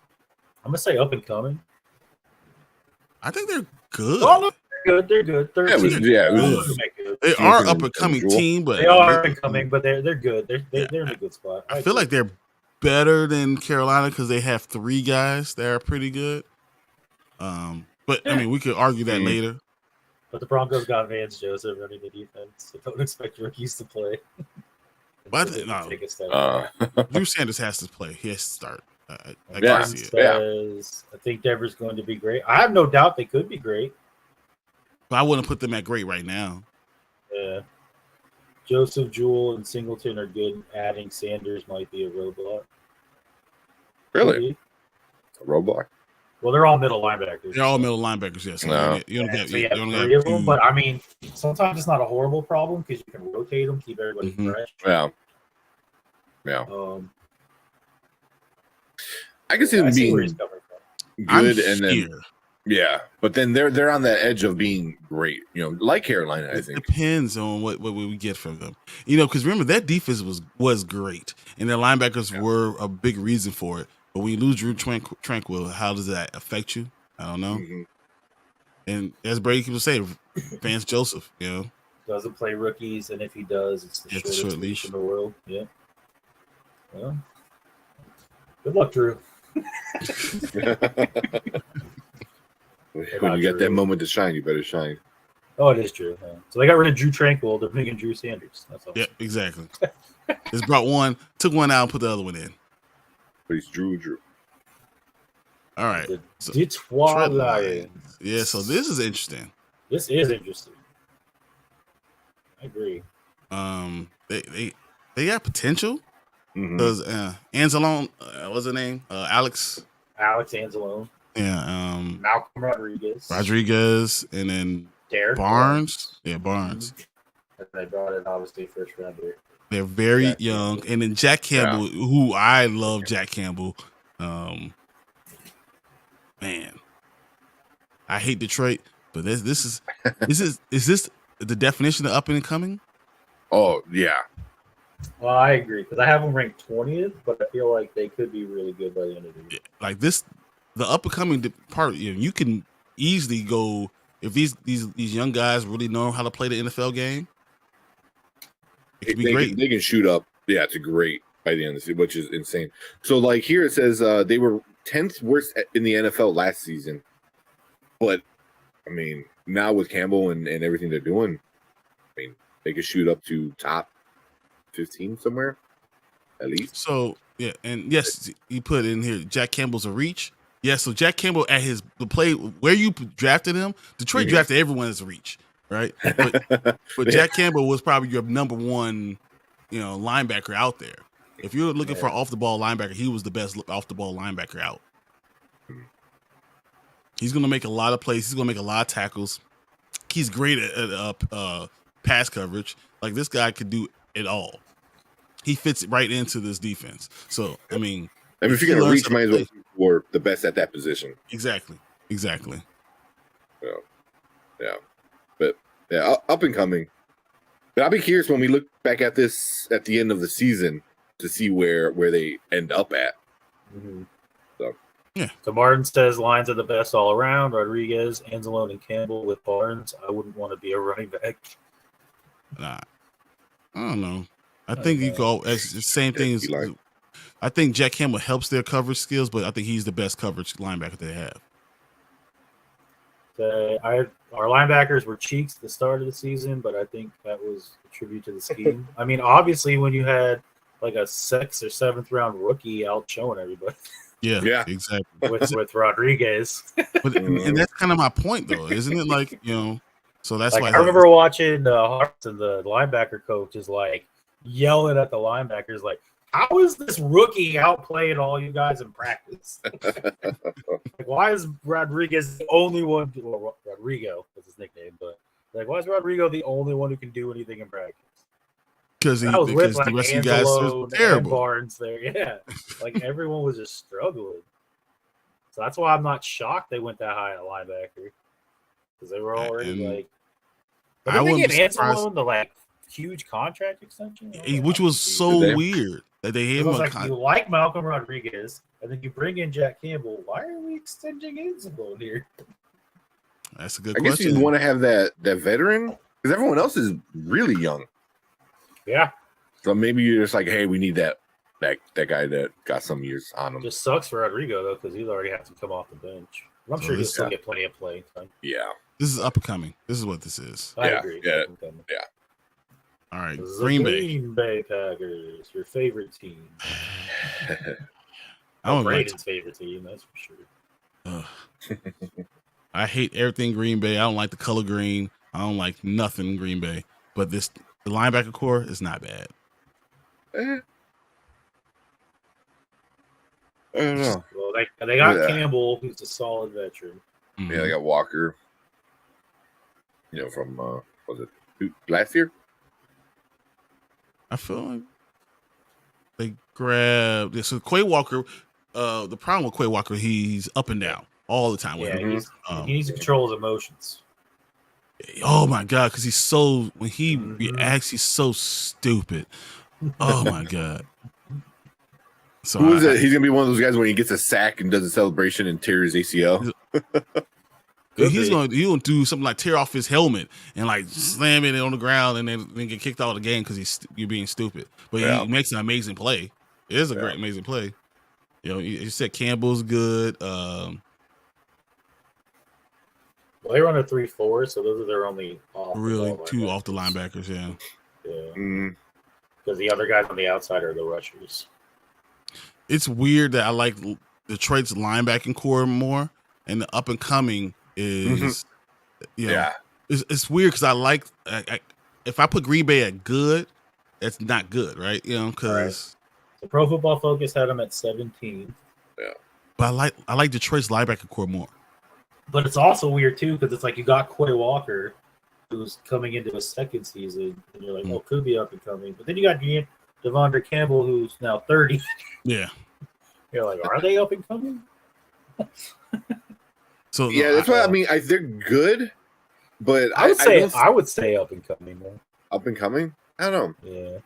gonna say up and coming. I think they're good. Oh, they're good. 13. They are up and coming team, but they are up and coming, but they're good. They're in a good spot. I feel like they're better than Carolina because they have 3 guys that are pretty good. But I mean, we could argue that later. But the Broncos got Vance Joseph running the defense. So don't expect rookies to play. But Drew Sanders has to play. He has to start. I can see it. I think Denver's going to be great. I have no doubt they could be great. But I wouldn't put them at great right now. Yeah. Joseph, Jewell, and Singleton are good. Adding Sanders might be a roadblock. Really? A roadblock? Well, they're all middle linebackers. They're all middle linebackers, yes. No. You don't have 3 of them, but I mean, sometimes it's not a horrible problem because you can rotate them, keep everybody fresh. Yeah. I can see them being good, and then but then they're on the edge of being great. Like Carolina, I think. It depends on what we get from them. Because remember that defense was great, and their linebackers were a big reason for it. But when you lose Drew Tranquil, how does that affect you? I don't know. Mm-hmm. And as Brady keeps saying, Vance Joseph, doesn't play rookies, and if he does, it's the shortest leash in the world. Yeah. Well, good luck, Drew. When you get that moment to shine, you better shine. Oh, it is true. Yeah. So they got rid of Drew Tranquil. They're bringing Drew Sanders. That's all. Yeah, exactly. Just brought one, took one out, and put the other one in. But he's Drew. All right. So yeah, so this is interesting. This is interesting. I agree. They got potential because Anzalone, what's her name? Alex Anzalone. Yeah. Malcolm Rodriguez, and then Derek Barnes. Yeah, Barnes. And they brought in obviously first rounder. They're very Jack young, Campbell. and then Jack Campbell, who I love, Jack Campbell. Man, I hate Detroit, but is this the definition of up and coming? Oh yeah. Well, I agree because I have them ranked 20th, but I feel like they could be really good by the end of the year. Like this, the up and coming part, you can easily go if these young guys really know how to play the NFL game. It could be great. They can shoot up. Yeah, it's great by the end of the season, which is insane. So, like here it says they were 10th worst in the NFL last season, but I mean now with Campbell and everything they're doing, I mean they could shoot up to top 15 somewhere at least. So yeah, and yes, he put in here Jack Campbell's a reach. Yeah, so Jack Campbell at the play where you drafted him, Detroit drafted everyone as a reach, right? But Jack Campbell was probably your number one, linebacker out there. If you're looking for an off the ball linebacker, he was the best off the ball linebacker out. He's gonna make a lot of plays. He's gonna make a lot of tackles. He's great at pass coverage. Like this guy could do it all. He fits right into this defense. So I mean, if you're gonna reach, might as well for the best at that position. Exactly. Yeah. But yeah, up and coming. But I'll be curious when we look back at this at the end of the season to see where they end up at. Mm-hmm. So yeah. So Martin says lines are the best all around. Rodriguez, Anzalone, and Campbell with Barnes. I wouldn't want to be a running back. Nah, I don't know. I think you go as the same thing as. I think Jack Campbell helps their coverage skills, but I think he's the best coverage linebacker they have. Our linebackers were cheeks at the start of the season, but I think that was a tribute to the scheme. I mean, obviously, when you had like a 6th or 7th round rookie out showing everybody. Yeah, exactly. with Rodriguez. And that's kind of my point, though, isn't it? Like, so that's why I remember watching Harts and the linebacker coach is like yelling at the linebackers, like, how is this rookie outplaying all you guys in practice? Like, why is Rodriguez the only one? Well, Rodrigo was his nickname, but like, why is Rodrigo the only one who can do anything in practice? Because the rest of you guys are terrible. Barnes there, yeah. Like everyone was just struggling. So that's why I'm not shocked they went that high at linebacker because they were already like. But did they get Anzalone the like huge contract extension? Which was so weird that they gave him a contract. You like Malcolm Rodriguez, and then you bring in Jack Campbell. Why are we extending Anzalone here? That's a good question. I guess you want to have that veteran because everyone else is really young. Yeah. So maybe you're just like, hey, we need that guy that got some years on him. Just sucks for Rodrigo though because he'll already have to come off the bench. I'm sure he'll still get plenty of playing time. Yeah. This is up and coming. This is what this is. I agree. Yeah. All right, Green Bay Packers, your favorite team. Braden's favorite team, that's for sure. I hate everything Green Bay. I don't like the color green. I don't like nothing Green Bay. But the linebacker core is not bad. I don't know. Well, they got Campbell, who's a solid veteran. Mm-hmm. Yeah, they got Walker. From was it last year? I feel like they grabbed this. So Quay Walker. The problem with Quay Walker, he's up and down all the time. Yeah, he needs to control his emotions. Oh my god, because he's so when he reacts, he's so stupid. Oh my god. So who is it? He's gonna be one of those guys when he gets a sack and does a celebration and tears his ACL. He's gonna do something like tear off his helmet and like slam it on the ground and then get kicked out of the game because you're being stupid. But he makes an amazing play. It is a great amazing play. You said Campbell's good. Well, they run a 3-4, so those are their only two off the linebackers. Yeah. Because the other guys on the outside are the rushers. It's weird that I like Detroit's linebacking core more, and the up and coming is, it's weird because I like if I put Green Bay at good, that's not good, right? You know, because the Pro Football Focus had them at 17. Yeah. But I like Detroit's linebacker core more. But it's also weird too because it's like you got Quay Walker, who's coming into his second season, and you're like, oh, could be up and coming. But then you got Devondre Campbell, who's now 30. Yeah. You're like, are they up and coming? So yeah, that's why I mean they're good, but I would say up and coming, man. Up and coming? I don't know. Yeah.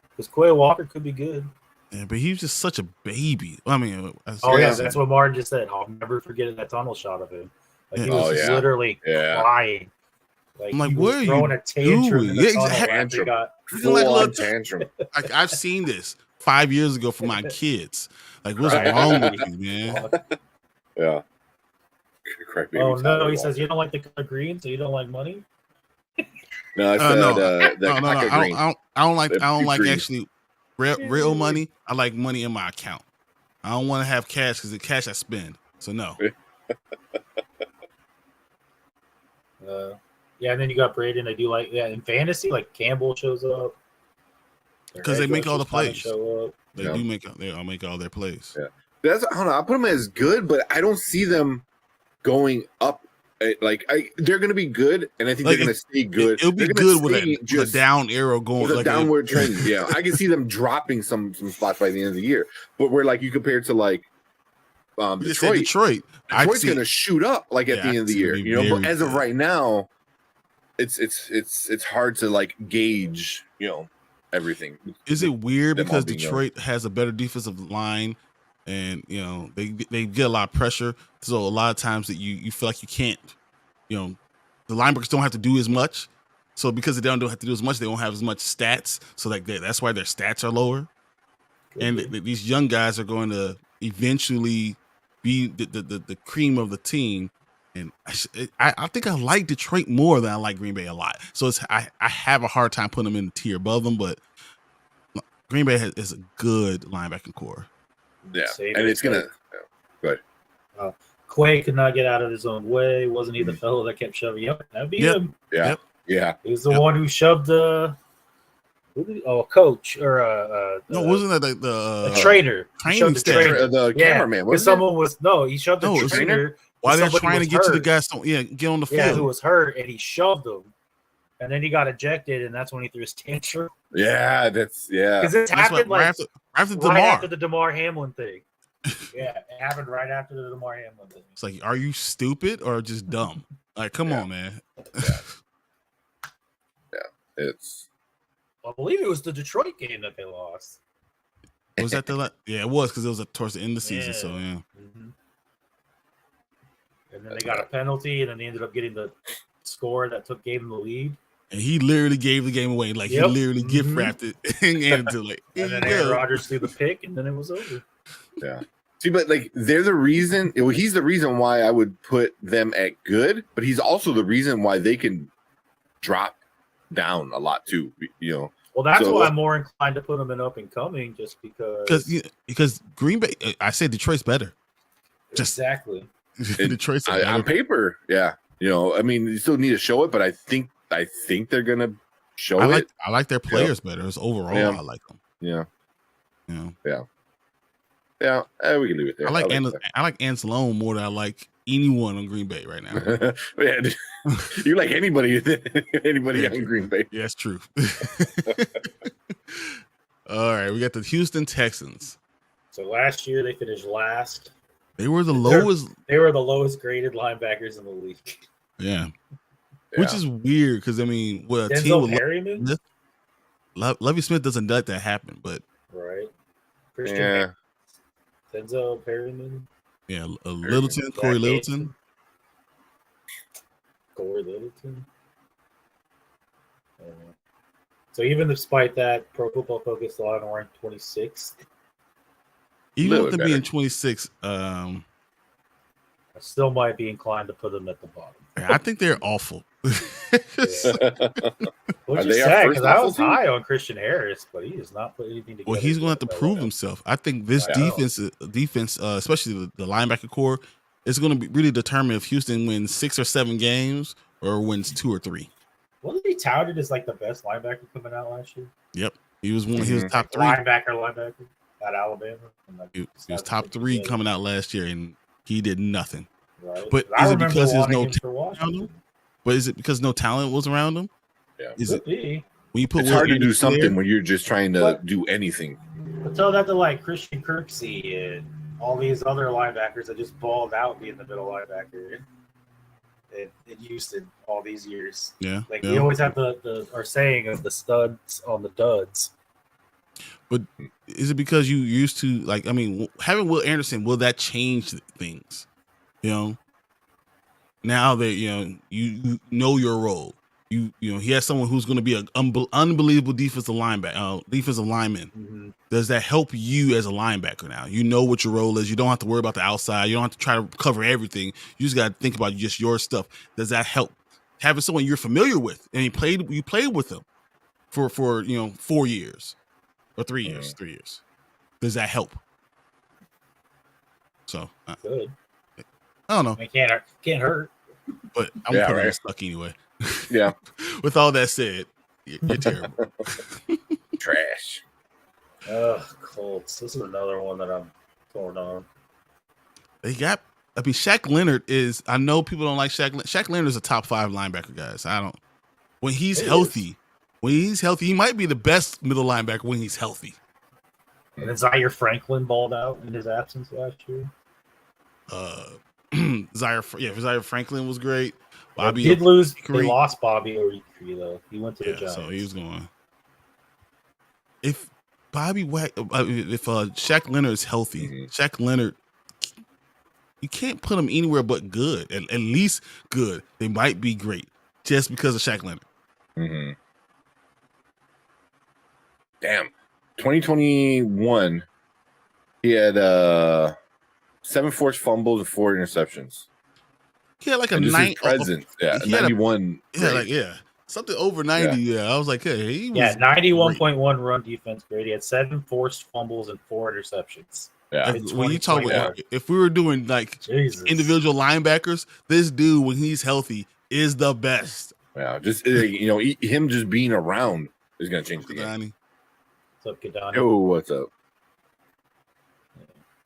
Because Quay Walker could be good. Yeah, but he was just such a baby. I mean, that's what Martin just said. I'll never forget that tunnel shot of him. Like he was just literally crying. Like, I'm like, he what was are throwing you a tantrum doing? in the tunnel. Full-on tantrum. Like, I've seen this 5 years ago from my kids. Like, what's wrong with you, man? Yeah. Oh no, he says you don't like the color green, so you don't like money. No, I said no. I don't like green. actually real money. I like money in my account. I don't want to have cash because the cash I spend. So no. Yeah, and then you got Braden. I do like in fantasy, like Campbell shows up because they make all the plays. Show up. They do make all their plays. Yeah, I don't know. I put them as good, but I don't see them going up. They're going to be good, and I think they're going to stay good. It'll be good with a down arrow going, with a downward trend. Yeah, I can see them dropping some spots by the end of the year. But where like you compare it to like Detroit's going to shoot up like at the end of the year. You know, but as of right now, it's hard to like gauge. You know, everything. Is it weird because Detroit has a better defensive line? And you know they get a lot of pressure, so a lot of times that you feel like you can't, you know, the linebackers don't have to do as much. So because they don't have to do as much, they don't have as much stats. So like that's why their stats are lower. And these young guys are going to eventually be the cream of the team. And I think I like Detroit more than I like Green Bay a lot. So I have a hard time putting them in the tier above them, but Green Bay is a good linebacking core. Yeah, and it's gonna. Go ahead. Quay could not get out of his own way. Wasn't he the fellow that kept shoving? Yep, that'd be him. Yeah, yeah. He was the one who shoved a coach or no, wasn't that the trainer? Training staff, the cameraman. Because someone was he shoved the trainer. While they're trying to get to the guys, get on the field. Yeah, who was hurt, and he shoved him. And then he got ejected, and that's when he threw his tantrum. Yeah, because this happened right after the DeMar Hamlin thing. Yeah, it happened right after the DeMar Hamlin thing. It's like, are you stupid or just dumb? Like, come on, man. It's. I believe it was the Detroit game that they lost. Was that it was because it was towards the end of the season. So yeah. Mm-hmm. And then they got a penalty, and then they ended up getting the score that gave them the lead. And he literally gave the game away. Like, he literally gift wrapped it and gave it to and then Aaron Rodgers threw the pick, and then it was over. Yeah. See, but like they're the reason. He's the reason why I would put them at good, but he's also the reason why they can drop down a lot too. You know. Well, that's why I'm more inclined to put them in up and coming, just because Green Bay. I say Detroit's better. Exactly. Detroit's on paper, yeah. You know, I mean, you still need to show it, but I think they're gonna show it. I like their players better. It's overall, I like them. Yeah. Yeah. We can leave it there. I like Anzalone more than I like anyone on Green Bay right now. You like anybody on Green Bay? Yeah, that's true. All right, we got the Houston Texans. So last year they finished last. They were the lowest. They were the lowest graded linebackers in the league. Yeah. Which is weird because I mean, with a Denzel team with Perryman? Lovie Smith doesn't let that happen, but right. Christian Denzel Perryman. Yeah, Littleton, Corey Littleton. So even despite that, Pro Football Focus still had them ranked 26th. Even with them being 26, I still might be inclined to put them at the bottom. I think they're awful. Which is sad because I was high on Christian Harris, but he has not put anything together. Well, he's going to have to prove himself. I think this defense, especially the linebacker core, is going to be really determine if Houston wins 6 or 7 games or wins 2 or 3. Wasn't he touted as like the best linebacker coming out last year? Yep, he was one. He was top 3. Linebacker at Alabama. And like, He was top 3 coming out last year, and he did nothing. Right. But I is it remember because there's wanting no him for talent around him? Washington. But is it because no talent was around him? Yeah. Is Could it be. when you put It's Will hard to do Anderson something there? when you're just trying to do anything. But tell that to like Christian Kirksey and all these other linebackers that just balled out being the middle linebacker in Houston all these years. Yeah, Like yeah. we always have the our saying of the studs on the duds. But is it because you used to like? I mean, having Will Anderson, will that change things? You know, now that you know your role. You know he has someone who's going to be an unbelievable defensive lineman. Mm-hmm. Does that help you as a linebacker now? You know what your role is. You don't have to worry about the outside. You don't have to try to cover everything. You just got to think about just your stuff. Does that help? Having someone you're familiar with and you played with them for 4 years or 3 years. 3 years. Does that help? So Good. I don't know. It can't hurt. But I'm putting it stuck anyway. Yeah. With all that said, you're terrible. Trash. Colts. This is another one that I'm torn on. Shaq Leonard is. I know people don't like Shaq. Shaq Leonard is a top 5 linebacker, guys. When he's healthy, he might be the best middle linebacker when he's healthy. And then Zaire Franklin balled out in his absence last year. Zaire Franklin was great. Bobby They lost Bobby Orikri though. He went to the Giants. So he was going. If Shaq Leonard is healthy, Shaq Leonard, you can't put him anywhere but good. At least good. They might be great just because of Shaq Leonard. Mm-hmm. Damn. 2021, he had 7 forced fumbles and 4 interceptions. He had like and a 90 presence. Yeah, 91. Something over 90. Yeah, I was like, hey, he was 91.1 run defense grade. He had 7 forced fumbles and 4 interceptions. Yeah. When you talk about if we were doing like individual linebackers, this dude when he's healthy is the best. Yeah, just him just being around is going to change the game. What's up, Kadani? Oh, what's up?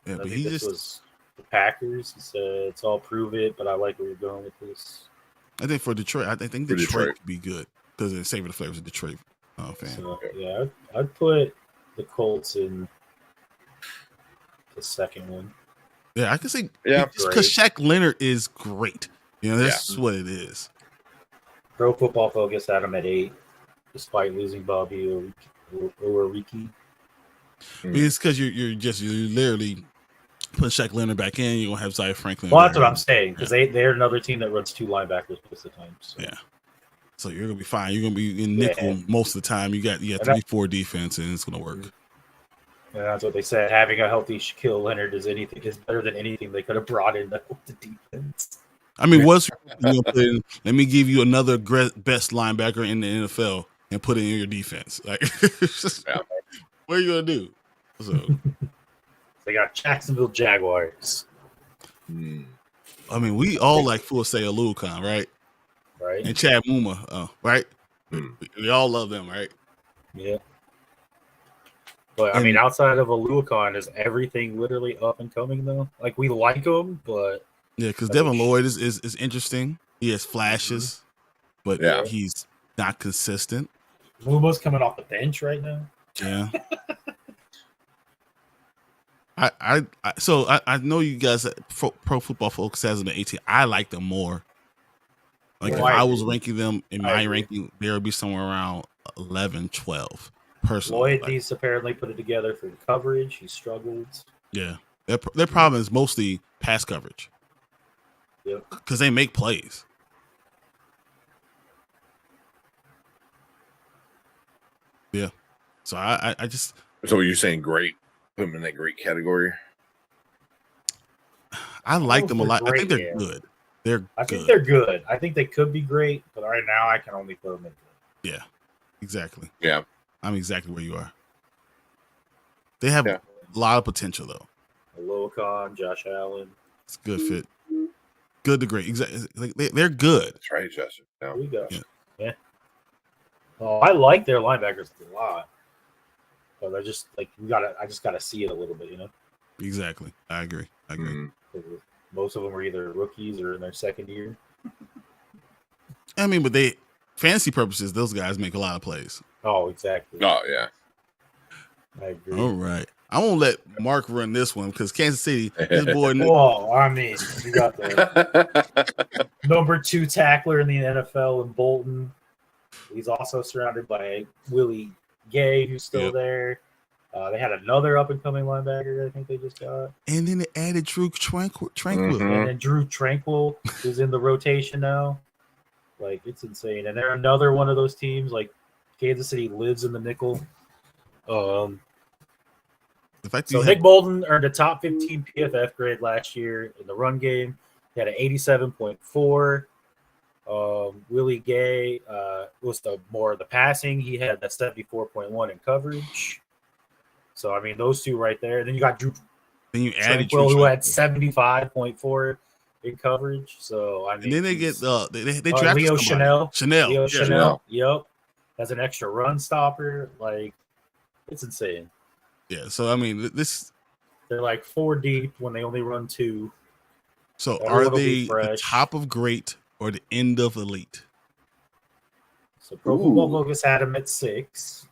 Yeah, but this was the Packers. He said it's all prove it, but I like where you're going with this. I think for Detroit, I think Detroit could be good because they're saving the flavors of Detroit fan. So, yeah, I'd put the Colts in the second one. Yeah, I can say because Shaq Leonard is great. That's what it is. Pro Football Focus had him at 8, despite losing Bobby Oriki. It's because you're literally put Shaq Leonard back in. You're gonna have Zaire Franklin. Well, that's what I'm saying because they're another team that runs 2 linebackers most of the time. So. Yeah, so you're gonna be fine. You're gonna be in nickel most of the time. You got 3-4 defense, and it's gonna work. And that's what they said. Having a healthy Shaquille Leonard is better than anything they could have brought in to help the defense. I mean, let me give you another best linebacker in the NFL and put it in your defense. Like, what are you gonna do? So they got Jacksonville Jaguars. I mean, we all like Full Say Alucon, right? Right. And Chad Muma, right? We all love them, right? Yeah. But I mean, outside of Alucon, is everything literally up and coming though? Like we like him, but because Devin Lloyd is interesting. He has flashes, but he's not consistent. Muma's coming off the bench right now. Yeah. I know you guys Pro Football Focus has them at 18. I like them more. Like if I was ranking them in my ranking, they would be somewhere around 11, 12. Personally, Lloyd needs to apparently put it together for the coverage. He struggled. Yeah, their problem is mostly pass coverage. Yep. Because they make plays. Yeah. So I just. So you're saying great? Put them in that great category. I like them a lot. I think they're good. I think they're good. I think they could be great, but right now I can only put them in good. Yeah. Exactly. Yeah. I'm exactly where you are. They have a lot of potential though. Locon, Josh Allen. It's a good fit. Good to great. Exactly. They're good. That's right, Josh. Here we go. Yeah. Oh, I like their linebackers a lot, but I just I just gotta see it a little bit, you know. Exactly. I agree. Most of them are either rookies or in their second year. I mean, but they fantasy purposes, those guys make a lot of plays. Oh, exactly. Oh yeah. I agree. All right. I won't let Mark run this one because Kansas City, this boy. Well, I mean, you got the number 2 tackler in the NFL in Bolton. He's also surrounded by Willie Gay, who's still there. They had another up-and-coming linebacker I think they just got. And then they added Drew Tranquil. Mm-hmm. And then Drew Tranquil is in the rotation now. Like, it's insane. And they're another one of those teams. Like, Kansas City lives in the nickel. So Nick Bolton earned a top 15 PFF grade last year in the run game. He had an 87.4. Willie Gay was the passing. He had that 74.1 in coverage. So I mean, those two right there. Then you got Drew. Then you added Tranquil, who had 75.4 in coverage. So I mean, and then they get they drafted Leo Chanel. Leo Chanel. Yep, as an extra run stopper. Like, it's insane. Yeah. So I mean, they're like 4 deep when they only run 2. So Everyone are will be they fresh. the top of great or the end of elite? So Pro Football Focus had them at 6.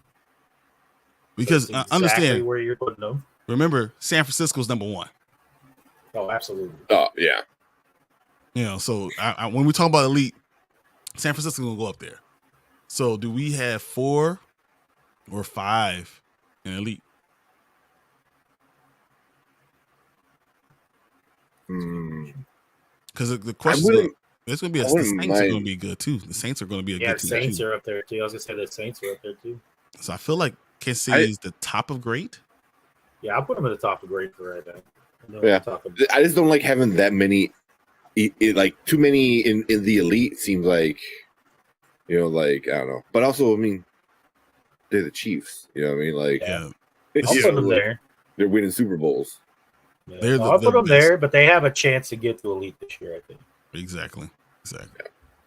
Because exactly understand where you're putting them. Remember, San Francisco's number 1. Oh, absolutely. Oh yeah. You know, so when we talk about elite, San Francisco's gonna go up there. So do we have 4 or 5 in elite? Because the question is, there's going to be the Saints are going to be good too. The Saints are going to be a good team. Yeah, the Saints are up there too. I was going to say the Saints are up there too. So I feel like Kansas City is the top of great. Yeah, I'll put them at the top of great for right now. I just don't like having that many, like too many in the elite. Seems like, you know, like I don't know. But also, I mean, they're the Chiefs. You know what I mean? Like, I'll put them there. They're winning Super Bowls. Yeah. I'll put them there, but they have a chance to get to elite this year, I think. Exactly. Yeah.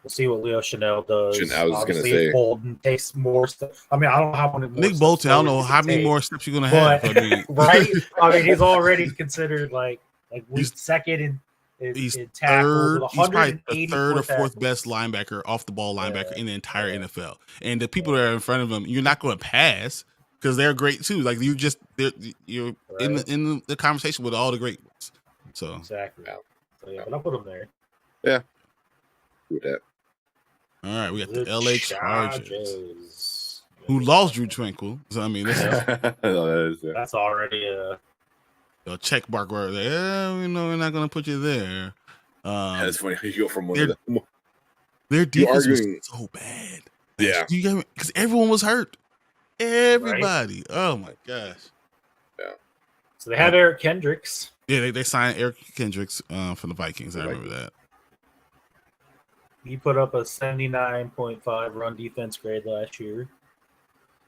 We'll see what Leo Chanel does. I was going to say, Bolton takes more stuff. I mean, I don't know how many more. Nick Bolton, I don't know how many more steps you're going to have. I mean, right? I mean, he's already considered like second in tackles. He's probably the 3rd or 4th best linebacker, off the ball linebacker in the entire NFL. And the people that are in front of him, you're not going to pass because they're great too. Like you're in the conversation with all the great ones. So exactly. So yeah, but I'll put them there. Yeah. Do that. All right, we got the LA Chargers, who lost Drew Tranquil. So I mean, that's already a check mark where we're not going to put you there. That's funny. You go from their defense was so bad. Yeah, because everyone was hurt. Everybody. Right? Oh my gosh. Yeah. So they have Eric Kendricks. Yeah, they signed Eric Kendricks from the Vikings. I remember that. He put up a 79.5 run defense grade last year,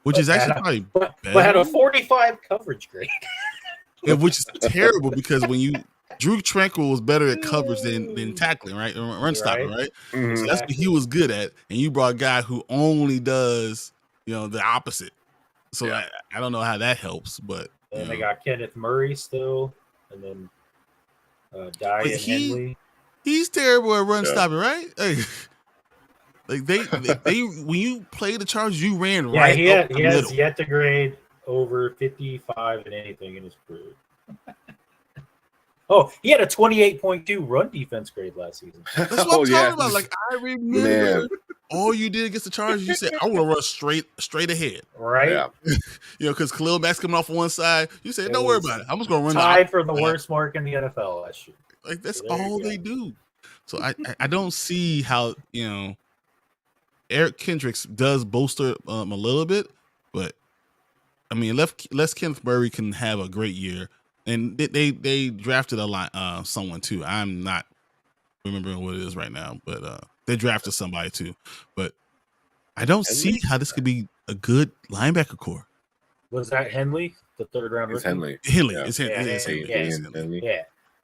which is actually probably better. But had a 45 coverage grade. Yeah, which is terrible because Drew Tranquil was better at coverage than tackling, right? Run stopping, right? Mm-hmm. So that's what he was good at. And you brought a guy who only does, the opposite. So I don't know how that helps, but they got Kenneth Murray still, and then Dye and Henley. He's terrible at run stopping, right? Like they when you play the Chargers, you ran right. He has yet to grade over 55 in anything in his career. Oh, he had a 28.2 run defense grade last season. That's what I'm talking about. Like I remember, all you did against the Chargers, you said, "I want to run straight ahead." Right? Yeah. Because Khalil Mack's coming off one side. You said, "Don't worry about it. I'm just going to run." Tied for the worst mark in the NFL last year. Like that's all they do. So I don't see how Eric Kendricks does bolster a little bit, but I mean, Les Kenneth Murray can have a great year, and they drafted someone too. I'm not remembering what it is right now, but they drafted somebody too. But I don't see how this could be a good linebacker core. Was that Henley, the 3rd round? It's Henley. It's Henley.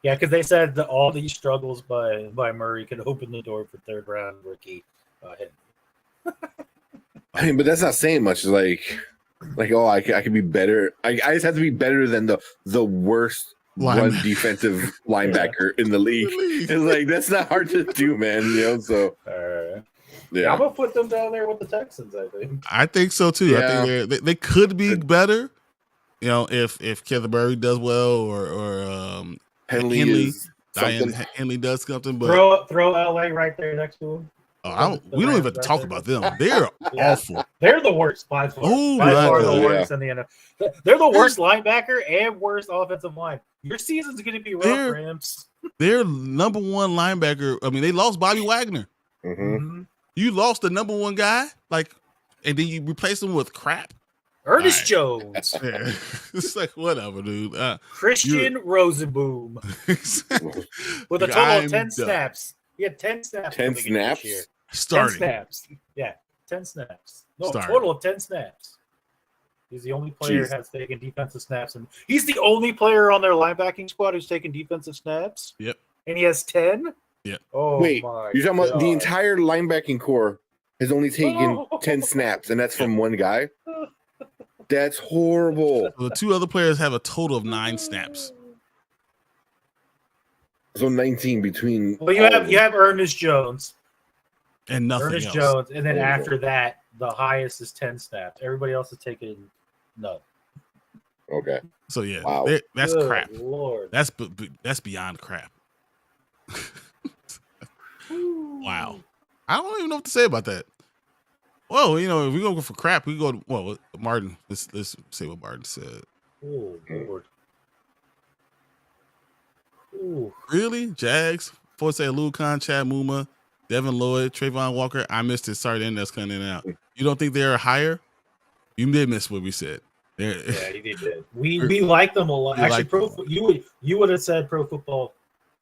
Yeah, because they said that all these struggles by Murray could open the door for 3rd round rookie. I mean, but that's not saying much. Like, oh, I could be better. I just have to be better than the worst run defensive linebacker in the league. It's like that's not hard to do, man. So yeah, I'm gonna put them down there with the Texans. I think so too. Yeah. I think they could be better. If Kevin Murray does well or Henley does something, but throw LA right there next to him. We don't even have to talk about them. They're awful. They're the worst by far. By far the worst in the NFL. They're the worst linebacker and worst offensive line. Your season's going to be rough, Rams. They're number one linebacker. I mean, they lost Bobby Wagner. Mm-hmm. You lost the number one guy, and then you replace him with crap. Ernest Jones. Yeah. It's like, whatever, dude. Christian Rosenboom. With a total of 10 snaps. He had 10 snaps. 10 snaps? This year. Starting. 10 snaps. Yeah, 10 snaps. No, total of 10 snaps. He's the only player who has taken defensive snaps. And he's the only player on their linebacking squad who's taken defensive snaps. Yep. And he has 10? Yep. Oh, wait, my you're talking God. about the entire linebacking core has only taken 10 snaps, and that's from one guy? That's horrible. The two other players have a total of 9 snaps. So 19 between. Well, you have Ernest Jones. And nothing Ernest else. Jones. And then after that, the highest is 10 snaps. Everybody else is taking none. Okay. So, yeah, wow. That's Good crap. Lord. That's beyond crap. Wow. I don't even know what to say about that. Well, if we're going to go for crap, we go to, Martin. Let's say what Martin said. Oh, Lord. Ooh. Really? Jags, Forte Lucan, Chad Muma, Devin Lloyd, Trayvon Walker. I missed it. Sorry, that's coming in and out. You don't think they're higher? You did miss what we said. Yeah, you did. We like them a lot. Actually, you would have said Pro Football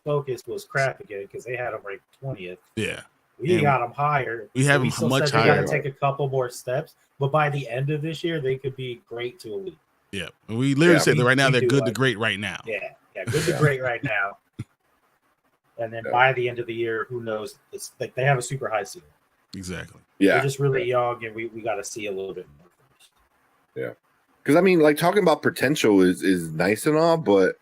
Focus was crap again because they had them ranked 20th. Yeah. We got them higher. We have them much higher. They got to take a couple more steps, but by the end of this year, they could be great to elite. Yeah, we literally said that right now they're good to great right now. Yeah, good to great right now. And then by the end of the year, who knows? It's like they have a super high ceiling. Exactly. Yeah, they're just really young, and we got to see a little bit more first. Yeah, because I mean, like talking about potential is nice and all, but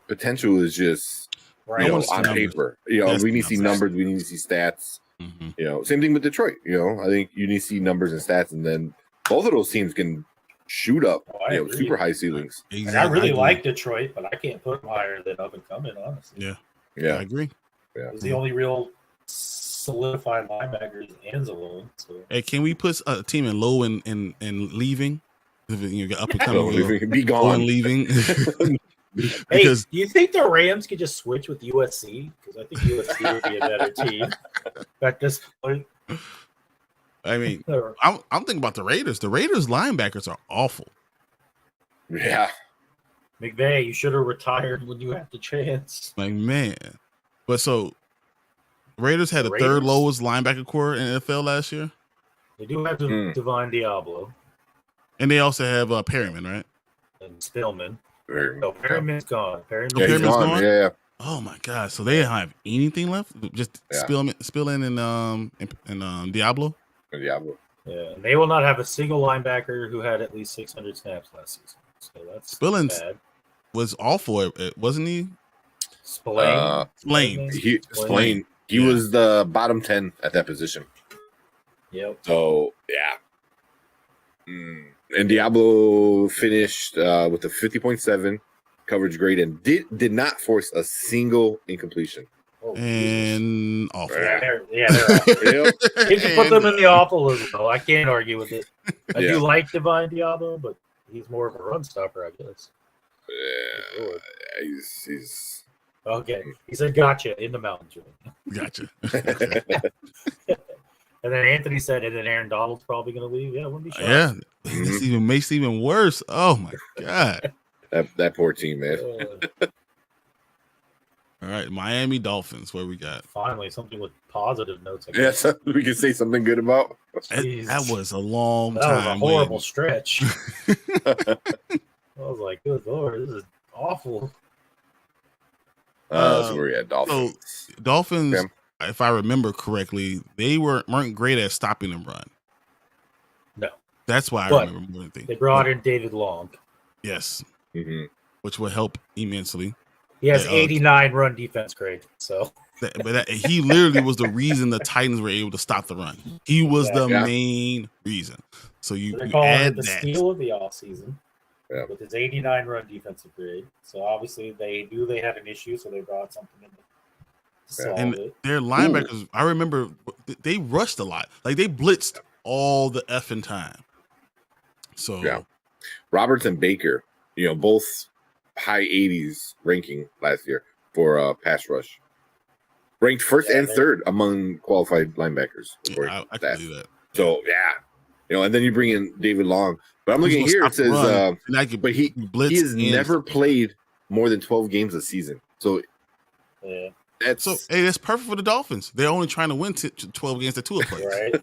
potential is just on paper. We need to see numbers. We need to see stats. Mm-hmm. Same thing with Detroit. I think you need to see numbers and stats, and then both of those teams can shoot up. Super high ceilings. Exactly. And I really like Detroit, but I can't put them higher than up and coming. Honestly. Yeah, I agree. Yeah, it's the only real solidified linebackers Anzalone. So. Hey, can we put a team in low and leaving? You got up and coming, be gone, and leaving. Because do you think the Rams could just switch with USC? Because I think USC would be a better team at this point. I mean, I'm thinking about the Raiders. The Raiders linebackers are awful. Yeah. McVay, you should have retired when you had the chance. Like, man. But so Raiders had the third lowest linebacker core in the NFL last year. They do have Divine Diablo. And they also have Perryman, right? And Spillman. No, Perryman's gone. Perryman's gone? Yeah. Oh my God! So they don't have anything left? Just Spillman and Diablo. Diablo. Yeah, and they will not have a single linebacker who had at least 600 snaps last season. So that's bad. Was awful, wasn't he? Spillane. Spillane. He was the bottom 10 at that position. Yep. So yeah. And Diablo finished with a 50.7 coverage grade and did not force a single incompletion. Oh, and awful. They're awful. You can put them in the awful as well. I can't argue with it. I do like Divine Diablo, but he's more of a run stopper, I guess. Yeah, he's okay. He said, "Gotcha" in the mountains. Gotcha. And then Anthony said, and then Aaron Donald's probably going to leave. Yeah, wouldn't be shocked. Yeah, this even makes it even worse. Oh my God, that poor team, man. All right, Miami Dolphins. Where we got finally something with positive notes. Yes, we can say something good about. That was a long time. That was a horrible stretch. I was like, good Lord, this is awful. So we're at Dolphins. So Dolphins, if I remember correctly, they weren't great at stopping the run. That's why I But remember more than things. they brought in David Long. Yes, Mhm. which will help immensely. He has Yeah, 89 run defense grade. So He literally was the reason the Titans were able to stop the run. He was the Yeah. main reason. So they're you calling add it the that. steal of the offseason Yeah. with his 89 run defensive grade. So obviously they knew they had an issue, so they brought something in to solve And it. their linebackers, I remember they rushed a lot. Like they blitzed all the effing time. So Yeah. Roberts and Baker, both high 80s ranking last year for pass rush. Ranked first and third among qualified linebackers. yeah, I can believe that. So, and then you bring in David Long. But I'm looking here, it says, but he has never played more than 12 games a season. So, that's perfect for the Dolphins. They're only trying to win 12 games that Tua plays. Right.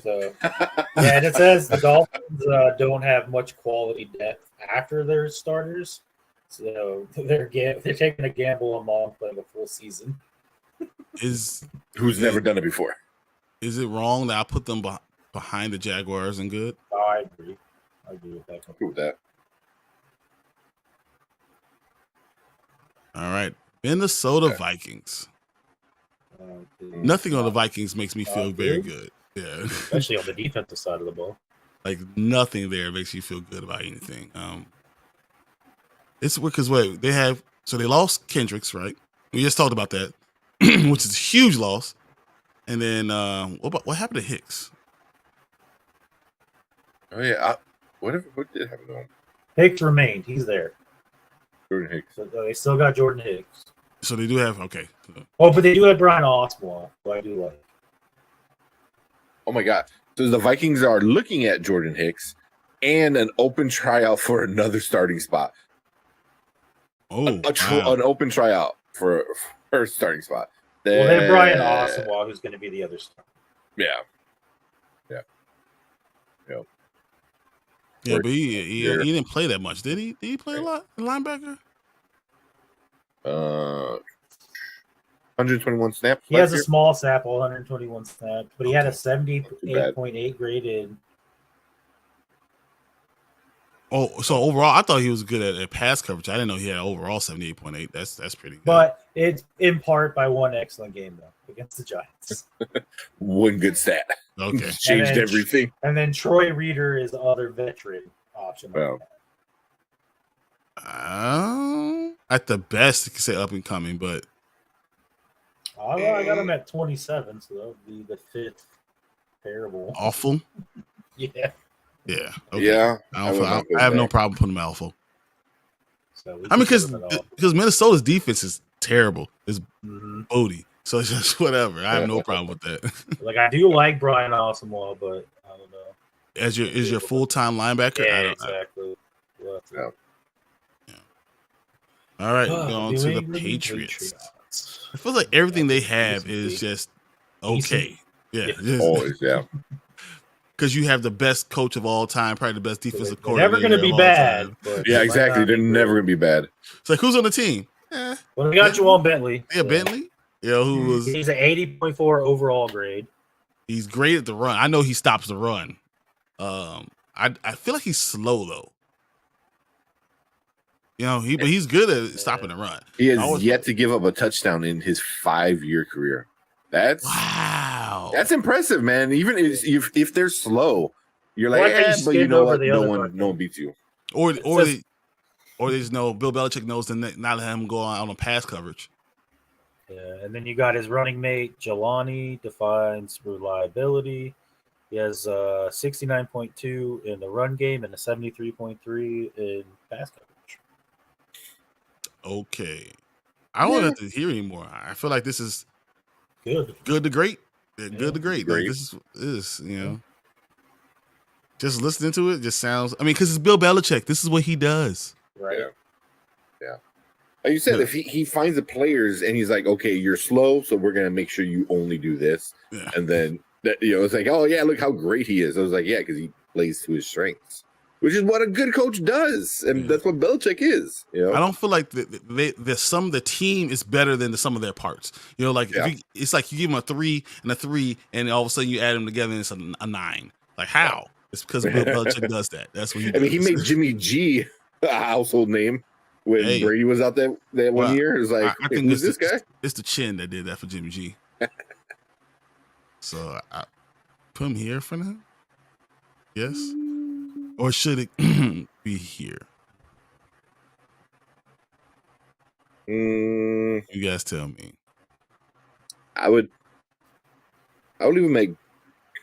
So, and it says the Dolphins don't have much quality depth after their starters. So they're taking a gamble on Long playing a full season. Who's never done it before? Is it wrong that I put them behind the Jaguars and good? Oh, I agree. I agree with that. I agree with that. All right. Minnesota Vikings. Nothing on the Vikings makes me feel very good. Yeah. Especially on the defensive side of the ball. Like nothing there makes you feel good about anything. It's because they lost Kendricks, right? We just talked about that, which is a huge loss. And then what happened to Hicks? Oh yeah, what did happen to him? Hicks remained. He's there. Jordan Hicks. So they still got Jordan Hicks. So they do have Oh, but they do have Brian Oswald, who I do like. Oh my God! So the Vikings are looking at Jordan Hicks and an open tryout for another starting spot. Oh, an open tryout for a starting spot. Well, they have Brian Oswald, who's going to be the other star. Yeah. Yeah, but he didn't play that much, did he? Did he play a lot, linebacker? 121 snaps. He has a small sample, 121 snaps, but he had a 78.8 graded. Oh, so overall, I thought he was good at pass coverage. I didn't know he had overall 78.8. That's pretty good. But it's in part by one excellent game though against the Giants. One good stat. Okay, changed everything. And then Troy Reader is the other veteran option. Well, at the best, you could say up and coming, but I got him at 27, so that would be the fifth parable. Awful. Yeah. Yeah. Okay. Yeah. I have no problem putting him awful. So because Minnesota's defense is terrible. It's Bodie. So it's just whatever. I have no problem with that. Like I do like Brian Oswald, but I don't know. Is your full-time linebacker? Yeah, exactly. Yeah. All right, going to the Patriots. I feel like everything they have is just okay. Yeah. Always, yeah. Because you have the best coach of all time, probably the best defensive coordinator. Never going to be bad. Yeah, exactly. They're never going to be bad. It's like, who's on the team? Well, they got Jawan Bentley. Yeah, so. Bentley. Yeah, he's an 80.4 overall grade. He's great at the run. I know he stops the run. I feel like he's slow though. But he's good at stopping the run. He has yet to give up a touchdown in his 5-year career. That's impressive, man. Even if they're slow, you're like, but you know what? No one beats you. Or they just know Bill Belichick knows to not let him go on a pass coverage. Yeah, and then you got his running mate Jelani, defines reliability. He has 69.2 in the run game and a 73.3 in pass coverage. Okay, I don't have to hear anymore. I feel like this is good to great. Good to great. Like, this is just listening to it just sounds. Because it's Bill Belichick. This is what he does. Right. Yeah. Like you said, if he finds the players and he's like, okay, you're slow, so we're gonna make sure you only do this, and then it's like, oh yeah, look how great he is. I was like, yeah, because he plays to his strengths, which is what a good coach does, and that's what Belichick is. I don't feel like the sum of the team is better than the sum of their parts. It's like you give them a 3 and a 3, and all of a sudden you add them together and it's a 9. Like how? It's because Bill Belichick does that. That's what he does. I mean, he made Jimmy G a household name when Brady was out that one year. It was like, I think who's this guy? It's the chin that did that for Jimmy G. So I put him here for now. Yes, or should it be here? You guys tell me. I would even make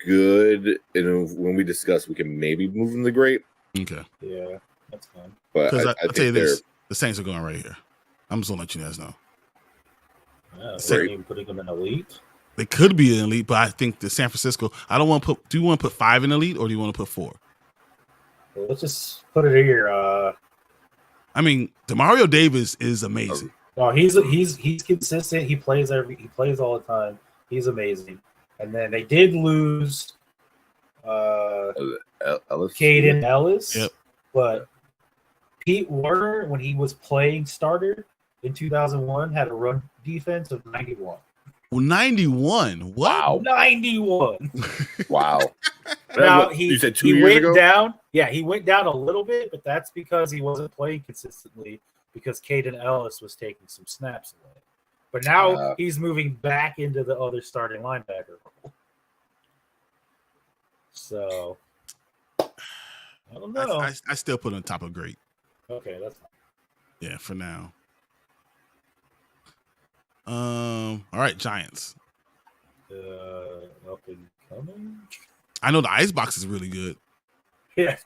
good, and when we discuss, we can maybe move him to great. Okay. Yeah, that's fine. But I'll tell you this: the Saints are going right here. I'm just gonna let you guys know. Even putting them in elite. They could be an elite, but I think the San Francisco. I don't want to put. Do you want to put 5 in elite, or do you want to put 4? Well, let's just put it here. I mean, Demario Davis is amazing. No, he's consistent. He plays all the time. He's amazing. And then they did lose Caden Ellis. Yep. But Pete Warner, when he was playing starter in 2001, had a run defense of 91. 91. What? Wow. 91. Wow. Now you said 2 he years went ago? down. Yeah, he went down a little bit, but that's because he wasn't playing consistently because Caden Ellis was taking some snaps away. But now he's moving back into the other starting linebacker role. So I don't know. I still put on top of great. Okay, that's fine. Yeah, for now. All right, Giants. Up and coming. I know the icebox is really good. Yeah.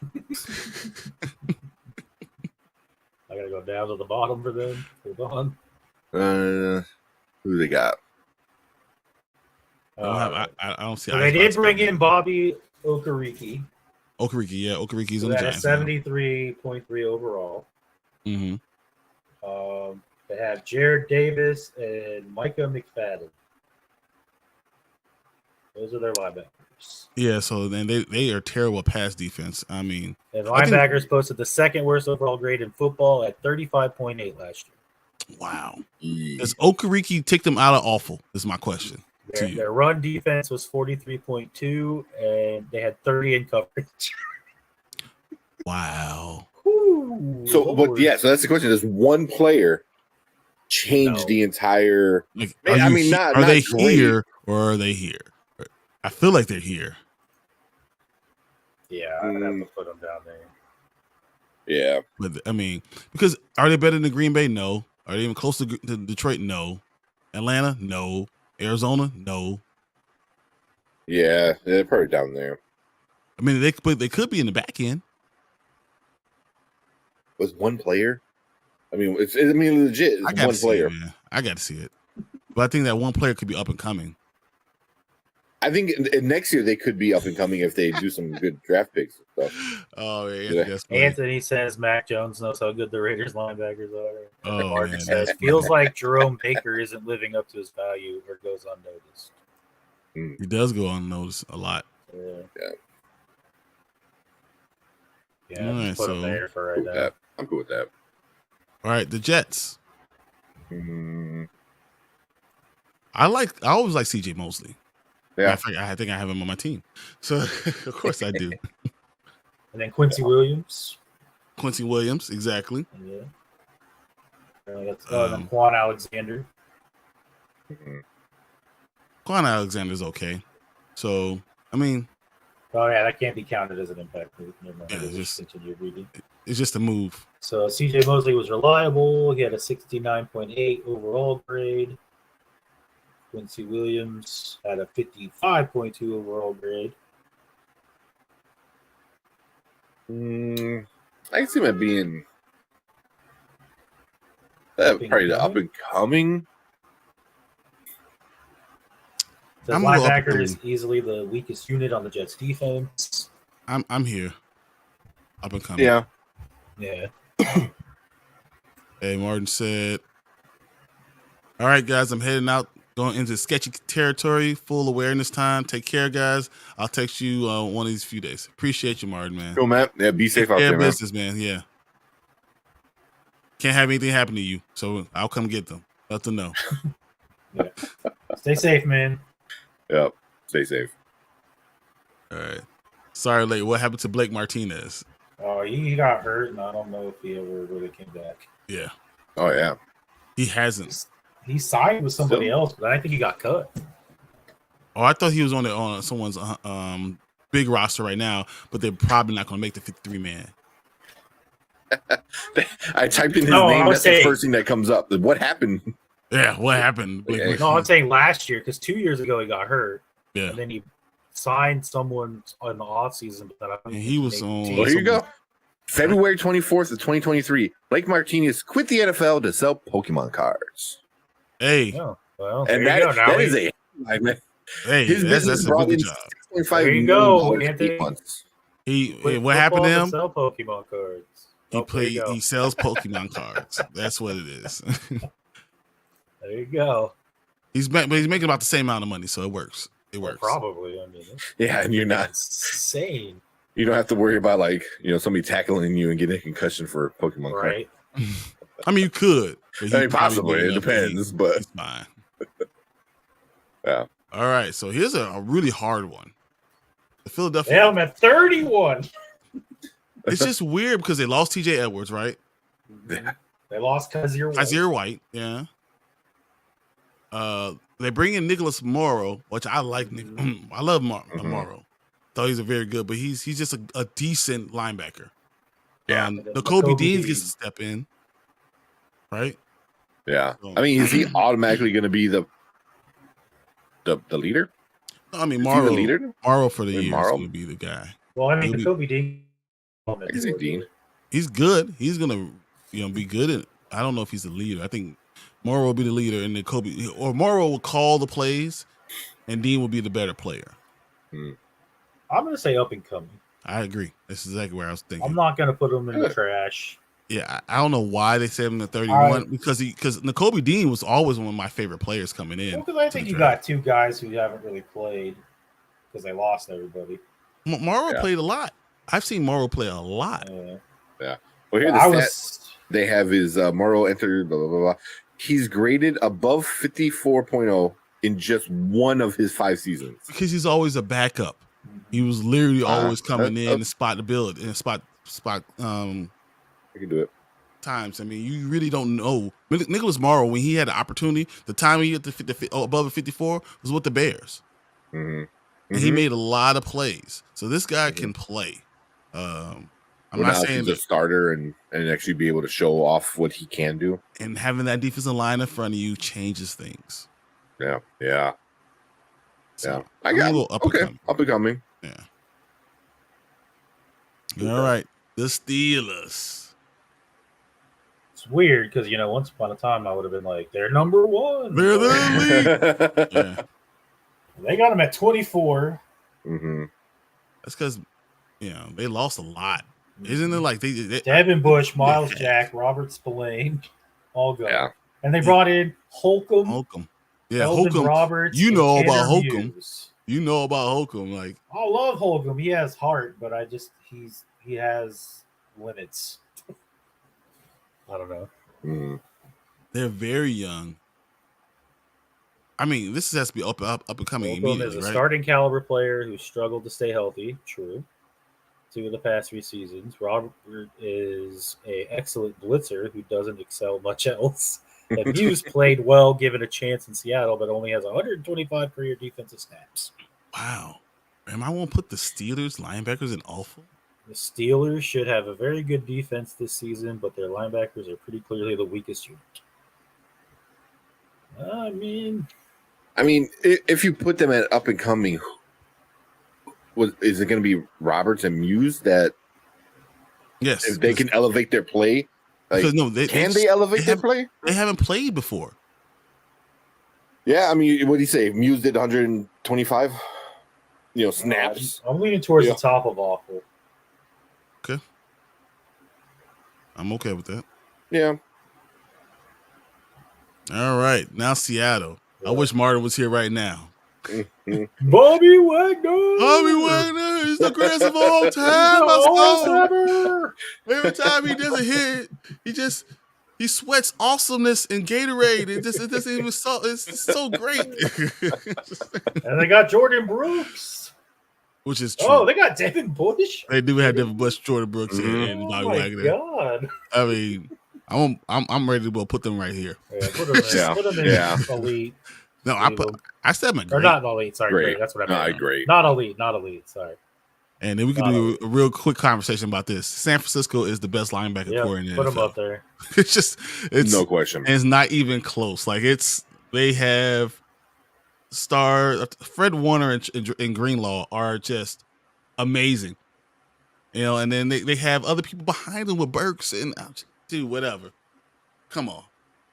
I gotta go down to the bottom for them. Hold on. Who they got? I don't see. So they did bring in Bobby Okereke. Okereke's So on the that Giants. is 73.3 overall. Mm-hmm. They have Jared Davis and Micah McFadden. Those are their linebackers. Yeah, so then they are terrible pass defense. I mean, And linebackers posted the second worst overall grade in football at 35.8 last year. Wow. Does Okereke take them out of awful? Is my question. Their run defense was 43.2, and they had 30 in coverage. Wow. Ooh, So that's the question. Does one player change the entire? Like, are they great. here or are they here? I feel like they're here. Yeah, I'd have to put them down there. Yeah, but I mean, because are they better than Green Bay? No. Are they even close to Detroit? No. Atlanta? No. Arizona? No. Yeah, they're probably down there. I mean, they could be in the back end. Was one player? I mean, legit. It's one player. I got to see it. But I think that one player could be up and coming. I think next year they could be up and coming if they do some good draft picks and stuff. Oh, yeah. Anthony says Mac Jones knows how good the Raiders linebackers are. Oh, Martin says feels like Jerome Baker isn't living up to his value or goes unnoticed. He does go unnoticed a lot. Yeah. All right, put him there for right now. I'm cool with that. All right, the Jets. Mm-hmm. I always like CJ Mosley. Yeah, I think I have him on my team. So of course I do. And then Quincy Williams. Quincy Williams, exactly. Yeah. That's Quan Alexander. Quan Alexander's okay. So I mean, oh yeah, that can't be counted as an impact move. Continue reading. It's just a move. So CJ Mosley was reliable. He had a 69.8 overall grade. Quincy Williams had a 55.2 overall grade. I can see him being probably the up and coming. The linebacker is easily the weakest unit on the Jets defense. I'm here. Up and coming. Yeah. Hey, Martin said, all right, guys, I'm heading out, going into sketchy territory, full awareness time. Take care, guys. I'll text you one of these few days. Appreciate you, Martin, man. Cool, man. Yeah, be safe out there, man. Business, man. Yeah. Can't have anything happen to you, so I'll come get them. Let them know. Yeah. Stay safe, man. Yep. Stay safe. All right. Sorry, late. What happened to Blake Martinez? Oh, he got hurt, and I don't know if he ever really came back. Yeah. Oh yeah. He hasn't. He signed with somebody else, but I think he got cut. Oh, I thought he was on someone's big roster right now, but they're probably not going to make the 53 man. I typed in his name. That's the first thing that comes up. What happened? Yeah, what happened? No, I'm saying last year because 2 years ago he got hurt. Yeah, and then he signed someone in the offseason. But he was on. Well, here you go. February 24th of 2023. Blake Martinez quit the NFL to sell Pokemon cards. Hey, well, and that is a man. Hey, his business brought in $6.5 there you go, Anthony. What happened to him? Sell Pokemon cards. He sells Pokemon cards. That's what it is. There you go. He's making about the same amount of money, so it works. It works. Probably. I mean, yeah, and you're not insane. You don't have to worry about somebody tackling you and getting a concussion for a Pokemon card. Right. I mean, you could. Possibly. It depends, but it's fine. Yeah. All right, so here's a really hard one. The Philadelphia. Yeah, I'm at 31. It's just weird because they lost T.J. Edwards, right? Yeah. They lost Kazir White. Kazir White, yeah. They bring in Nicholas Morrow, which I like. I love Morrow. Thought he's a very good, but he's just a decent linebacker. Yeah. The Kobe Dean gets to step in, right? Yeah. I mean, is he automatically going to be the leader? I mean, Morrow for the year is going to be the guy. Well, I mean, Kobe Dean. Is he Dean? He's good. He's going to be good. I don't know if he's the leader. I think Morrow will be the leader, and then Kobe or Morrow will call the plays, and Dean will be the better player. I'm going to say up and coming. I agree. That's exactly where I was thinking. I'm not going to put him in the trash. Yeah, I don't know why they said him to 31 because Nakobe Dean was always one of my favorite players coming in. Because I think you got two guys who haven't really played because they lost everybody. Morrow played a lot. I've seen Morrow play a lot. Yeah. Well, here the stats they have is Morrow entered blah, blah, blah, blah. He's graded above 54.0 in just one of his 5 seasons. Because he's always a backup. He was literally always coming in and spot the build and spot. I can do it. Times. I mean, you really don't know. Nicholas Morrow, when he had the opportunity, the time he hit above a 54 was with the Bears. And he made a lot of plays. So this guy can play. I'm not saying he's a starter and actually be able to show off what he can do. And having that defensive line in front of you changes things. Yeah. So I got a little up and coming. Yeah. All right. The Steelers. It's weird because, once upon a time I would have been like, they're number one. They're the league. Yeah. They got them at 24. That's because, they lost a lot. Isn't it like they Devin Bush, Miles Jack, Robert Spillane, all good. Yeah. And they brought in Holcomb. Yeah, Elvin Holcomb. Roberts. You know about Holcomb. Hughes. You know about Holcomb. Like, I love Holcomb. He has heart, but he has limits. I don't know. They're very young. I mean, this has to be up and coming Holcomb immediately, is a right? starting caliber player who struggled to stay healthy. True. 2 of the past 3 seasons. Robert is an excellent blitzer who doesn't excel much else. And Hughes played well given a chance in Seattle, but only has 125 career defensive snaps. Wow. Am I won't put the Steelers linebackers in awful? The Steelers should have a very good defense this season, but their linebackers are pretty clearly the weakest unit. I mean, if you put them at up and coming, is it going to be Roberts and Muse that? Yes, if they can elevate their play. Can they elevate their play? They haven't played before. Yeah, what do you say? Muse did 125, snaps. I'm leaning towards the top of awful. Okay. I'm okay with that. Yeah. All right. Now Seattle. I wish Martin was here right now. Bobby Wagner. Bobby Wagner is the greatest of all time. Every time he does a hit, he sweats awesomeness in Gatorade. It doesn't even it's so great. And they got Jordan Brooks. which is true. Oh, they got Devin Bush. They do have Devin Bush, Jordan Brooks, and Oh Bobby my Wagner. god! I mean, I'm ready to put them right here. Yeah, put them in elite. No, I said them Or great. not elite. Sorry, Great. great. That's what I meant. Great. Not elite. Sorry. And then we can do a real quick conversation about this. San Francisco is the best linebacker core in the Put NFL. them up there. It's no question. And it's not even close. Like they have Fred Warner and Greenlaw are just amazing. And then they have other people behind them with Burks and dude, whatever. Come on.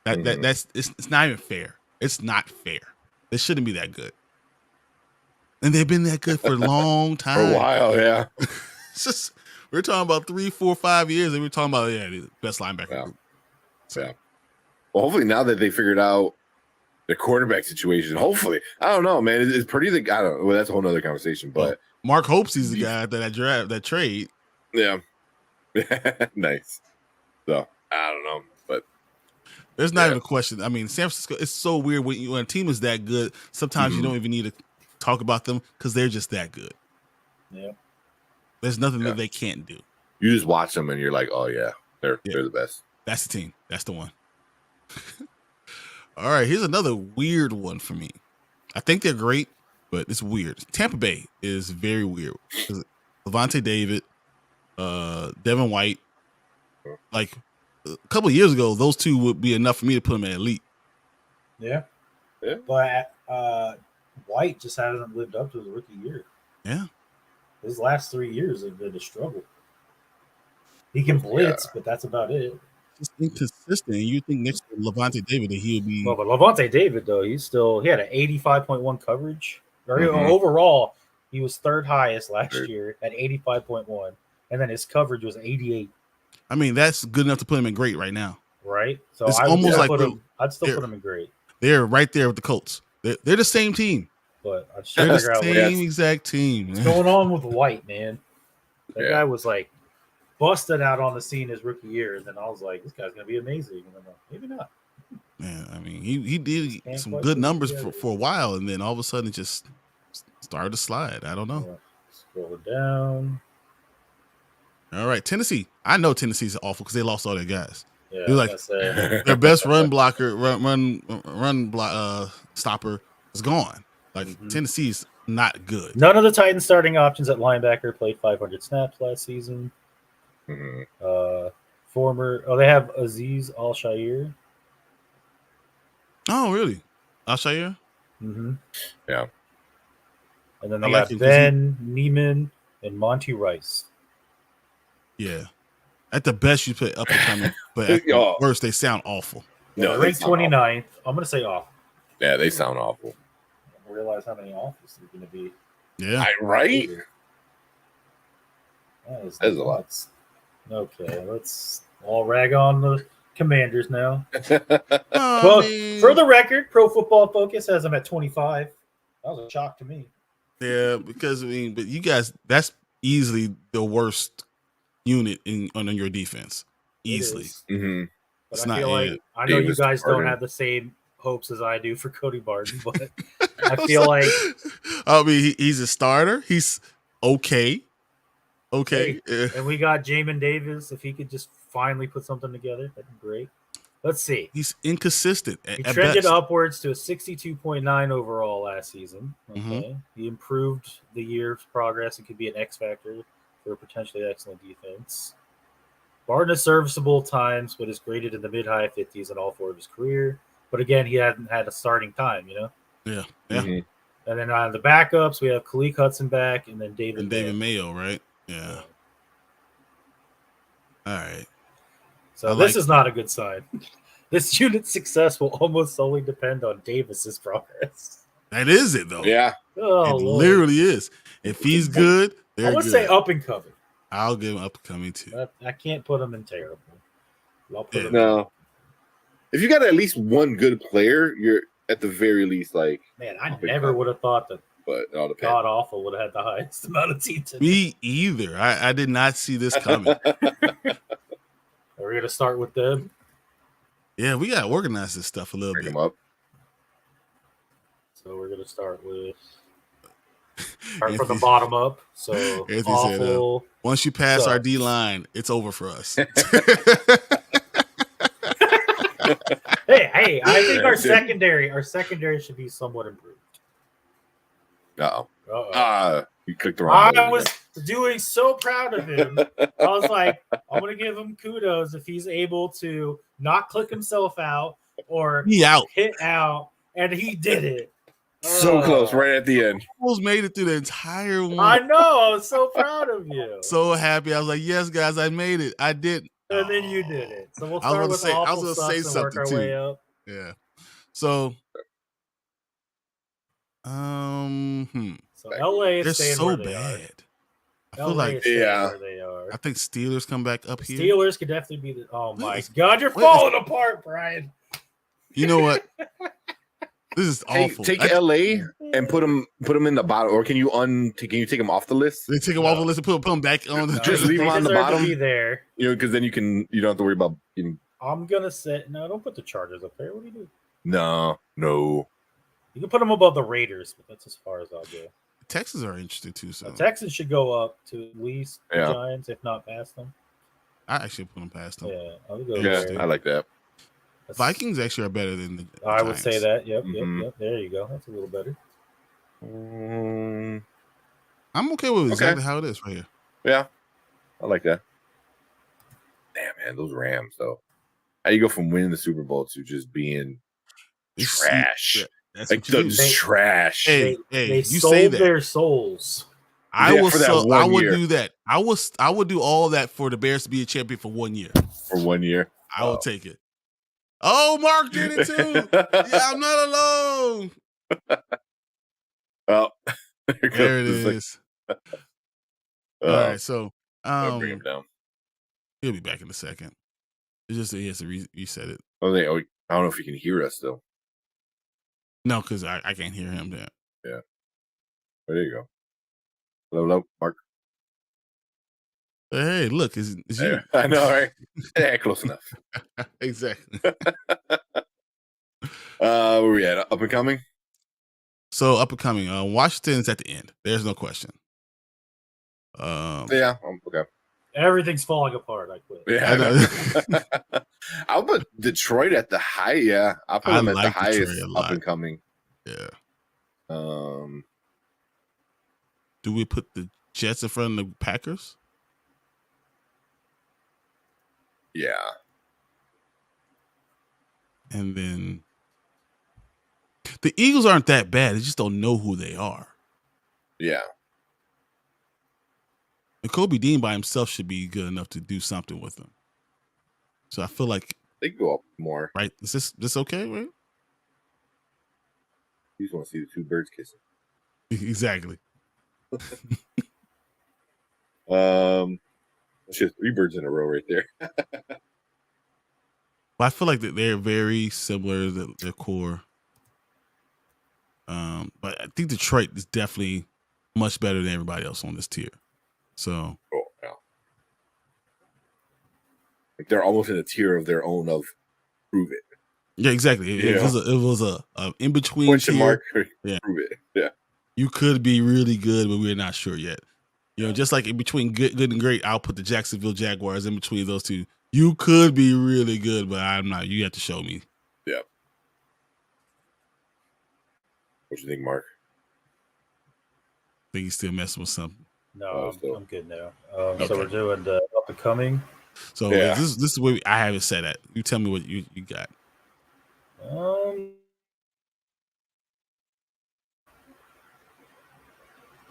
It's not even fair. It's not fair. They shouldn't be that good. And they've been that good for a long time. For a while, yeah. It's just we're talking about 3, 4, 5 years, and we're talking about the best linebacker group. So. Yeah. Well, hopefully now that they figured out the quarterback situation, hopefully, I don't know, man. It's pretty. I don't know. Well, that's a whole nother conversation. But Mark hopes he's the guy that trade. Yeah. Nice. So I don't know, but there's not even a question. I mean, San Francisco. It's so weird when a team is that good. Sometimes you don't even need to talk about them because they're just that good. Yeah. There's nothing that they can't do. You just watch them and you're like, oh yeah, they're the best. That's the team. That's the one. All right, here's another weird one for me. I think they're great, but it's weird. Tampa Bay is very weird. Levante David, Devin White. Like a couple of years ago, those two would be enough for me to put them at elite. Yeah. But White just hasn't lived up to his rookie year. Yeah. His last 3 years have been a struggle. He can blitz, but that's about it. Just inconsistent. You think next to Levante David that he would be? Well, but Levante David though, he had an 85.1 coverage. Overall, he was third highest last year at 85.1, and then his coverage was 88. I mean, that's good enough to put him in great right now. Right. So it's almost like I'd still put him in great. They're right there with the Colts. They're the same team. But I just they're the same exact team. What's going on with White, man? That guy was like busted out on the scene his rookie year, and then I was like, this guy's gonna be amazing. And then maybe not. Yeah, I mean, he did some good numbers for a while, and then all of a sudden it just started to slide. I don't know. Scroll down. All right, Tennessee. I know Tennessee's awful because they lost all their guys. Yeah, they're like their best run blocker, stopper is gone. Like Tennessee's not good. None of the Titans starting options at linebacker played 500 snaps last season. They have Aziz Al-Shaair. Oh, really? Al-Shaair? Yeah. And then they got Ben Neiman and Monty Rice. Yeah. At the best, you put up and coming, but at the worst, they sound awful. No, ranked 29th. I'm going to say awful. Yeah, they sound awful. I don't realize how many offers they're going to be. Yeah. Right? That is a lot. Okay, let's all rag on the Commanders now. For the record, Pro Football Focus has them at 25. That was a shock to me. Yeah, because but you guys, that's easily the worst unit on your defense. Easily. But I feel like I know you guys don't have the same hopes as I do for Cody Barton, but I feel like I mean he's a starter. He's okay. Okay. And we got Jamin Davis. If he could just finally put something together, that'd be great. Let's see. He's inconsistent. He trended upwards to a 62.9 overall last season. Okay. He improved the year's progress and could be an X factor for a potentially excellent defense. Barton is serviceable at times, but is graded in the mid-high 50s in all 4 of his career. But again, he hadn't had a starting time, you know? Yeah. And then on the backups, we have Khalil Hudson back and then David Mayo, right? Yeah. All right. So this is not a good sign. This unit's success will almost solely depend on Davis's progress. That is it, though. Yeah. Oh, it literally is. If he's good, I would say up and coming. I'll give him up and coming too. I can't put him in terrible. I'll put him in. If you got at least one good player, you're at the very least like. Man, I never would have thought that. But it all depends. God awful would have had the highest amount of teams. Me either. I did not see this coming. We're going to start with them. Yeah, we got to organize this stuff a little bit. Them up. So we're going to start with Start from the bottom up. So Anthony awful. said, once you pass our sucks. D line, it's over for us. Hey, I think our secondary should be somewhat improved. You clicked the wrong button. I was doing so proud of him. I was like, I'm gonna give him kudos if he's able to not click himself out or hit out, and he did it. So close, right at the end. Almost made it through the entire one. I know. I was so proud of you. So happy. I was like, yes, guys, I made it. I did. And then you did it. So we'll start with awful sucks and work our way up. Yeah. So, So LA is staying so where they bad. Are. I feel LA like is staying where they are. I think Steelers come back up here. Steelers could definitely be the. Oh my God, you're falling apart, Brian. You know what? This is awful. Take LA and put them in the bottom, or can you take them off the list? They take them off the list and put them back on. Just leave them on the bottom. To be there, because then you don't have to worry about. I'm gonna say no. Don't put the Chargers up there. What do you do? No. You can put them above the Raiders, but that's as far as I'll go. Texans are interested too. So Texans should go up to at least the Giants, if not past them. I actually put them past them. Yeah, I'll go there. I like that. Vikings actually are better than the I would say that. Yep. There you go. That's a little better. I'm okay with exactly how it is right here. Yeah, I like that. Damn, man, those Rams though. How you go from winning the Super Bowl to just being trash? That's like the trash. They you sold say that. their souls. I would do that. I would do all that for the Bears to be a champion for 1 year. For 1 year, I will take it. Oh, Mark did it too. Yeah, I'm not alone. Well, there it is. All right, so bring him down. He'll be back in a second. It's just he has to reset it. I don't know if you can hear us though. No, because I can't hear him there. Yeah. Well, there you go. Hello, Mark. Hey, look, it's you. I know, right? Yeah, close enough. Exactly. Where we at? Up and coming? So up and coming. Washington's at the end. There's no question. Okay. Everything's falling apart. I quit. Yeah, I'll put Detroit at the high. Yeah, I'll put them at the highest up and coming. Yeah. Do we put the Jets in front of the Packers? Yeah. And then the Eagles aren't that bad. They just don't know who they are. Yeah. And Kobe Dean by himself should be good enough to do something with them. So I feel like they go up more. Right? Is this okay, right? You just want to see the two birds kissing. Exactly. It's just 3 birds in a row right there. Well, I feel like that they're very similar to their core. But I think Detroit is definitely much better than everybody else on this tier. So, like they're almost in a tier of their own of prove it. Yeah, exactly. It was a in between question mark. Yeah, prove it. Yeah, you could be really good, but we're not sure yet. You know, just like in between good and great, I'll put the Jacksonville Jaguars in between those two. You could be really good, but I'm not. You have to show me. Yeah. What you think, Mark? I think he's still messing with something. No, I'm good now. Okay. So we're doing the up and coming. So this is where I have it set at. You tell me what you got.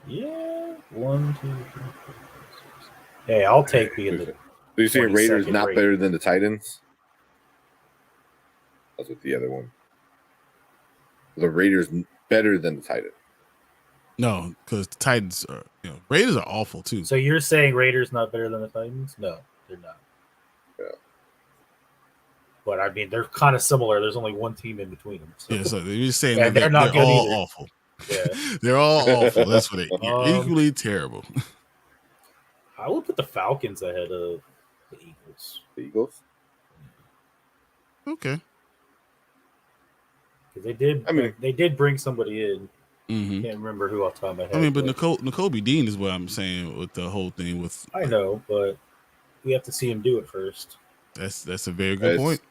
Yeah, 1, 2, 3, 4, 5, 6. Hey, I'll take being the. Do you say Raiders not better than the Titans? That's what the other one. The Raiders better than the Titans. No, because the Titans are, Raiders are awful too. So you're saying Raiders not better than the Titans? No, they're not. Yeah. But I mean, they're kind of similar. There's only one team in between them. So. Yeah, so you're just saying they're not they're good all either. awful. Yeah, they're all awful. That's what they're equally terrible. I would put the Falcons ahead of the Eagles. The Eagles? Okay. Because they did. I mean, they did bring somebody in. Mm-hmm. Can't remember who off the top of my head. I mean, but N'Kobe Dean is what I'm saying with the whole thing. With I know, but we have to see him do it first. that's a very good point.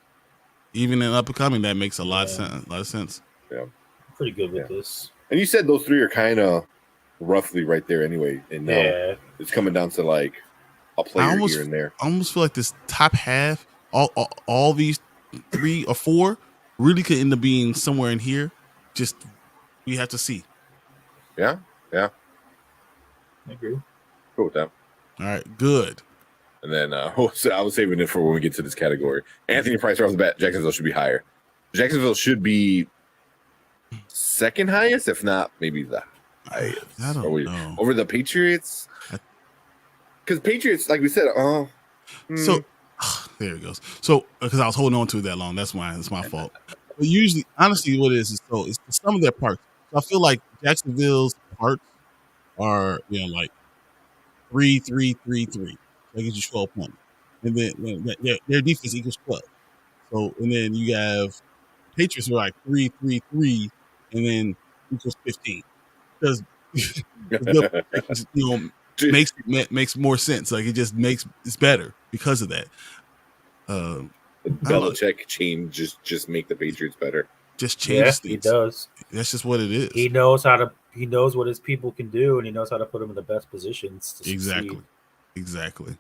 Even in up and coming, that makes a lot of sense. A lot of sense. Yeah, I'm pretty good with this. And you said those three are kind of roughly right there anyway. And now it's coming down to like a player here and there. I almost feel like this top half, all these 3 or 4, really could end up being somewhere in here. Just we have to see. Yeah. I agree. Cool with that. All right, good. And then I was saving it for when we get to this category. Anthony Price right off the bat, Jacksonville should be higher. Jacksonville should be second highest, if not maybe the highest. I don't know. Over the Patriots? Because Patriots, like we said, So there it goes. So because I was holding on to it that long, that's my fault. But usually, honestly, what it is it's the sum of their parts. So I feel like Jacksonville's parts are like 3, 3, 3, 3. That gives you 12 points, and then their defense equals 12. So and then you have Patriots are like 3, 3, 3, and then equals 15 because makes more sense. Like it just it's better because of that. Belichick change just make the Patriots better. Just changes things. He does. That's just what it is. He knows what his people can do, and he knows how to put them in the best positions to succeed. Exactly.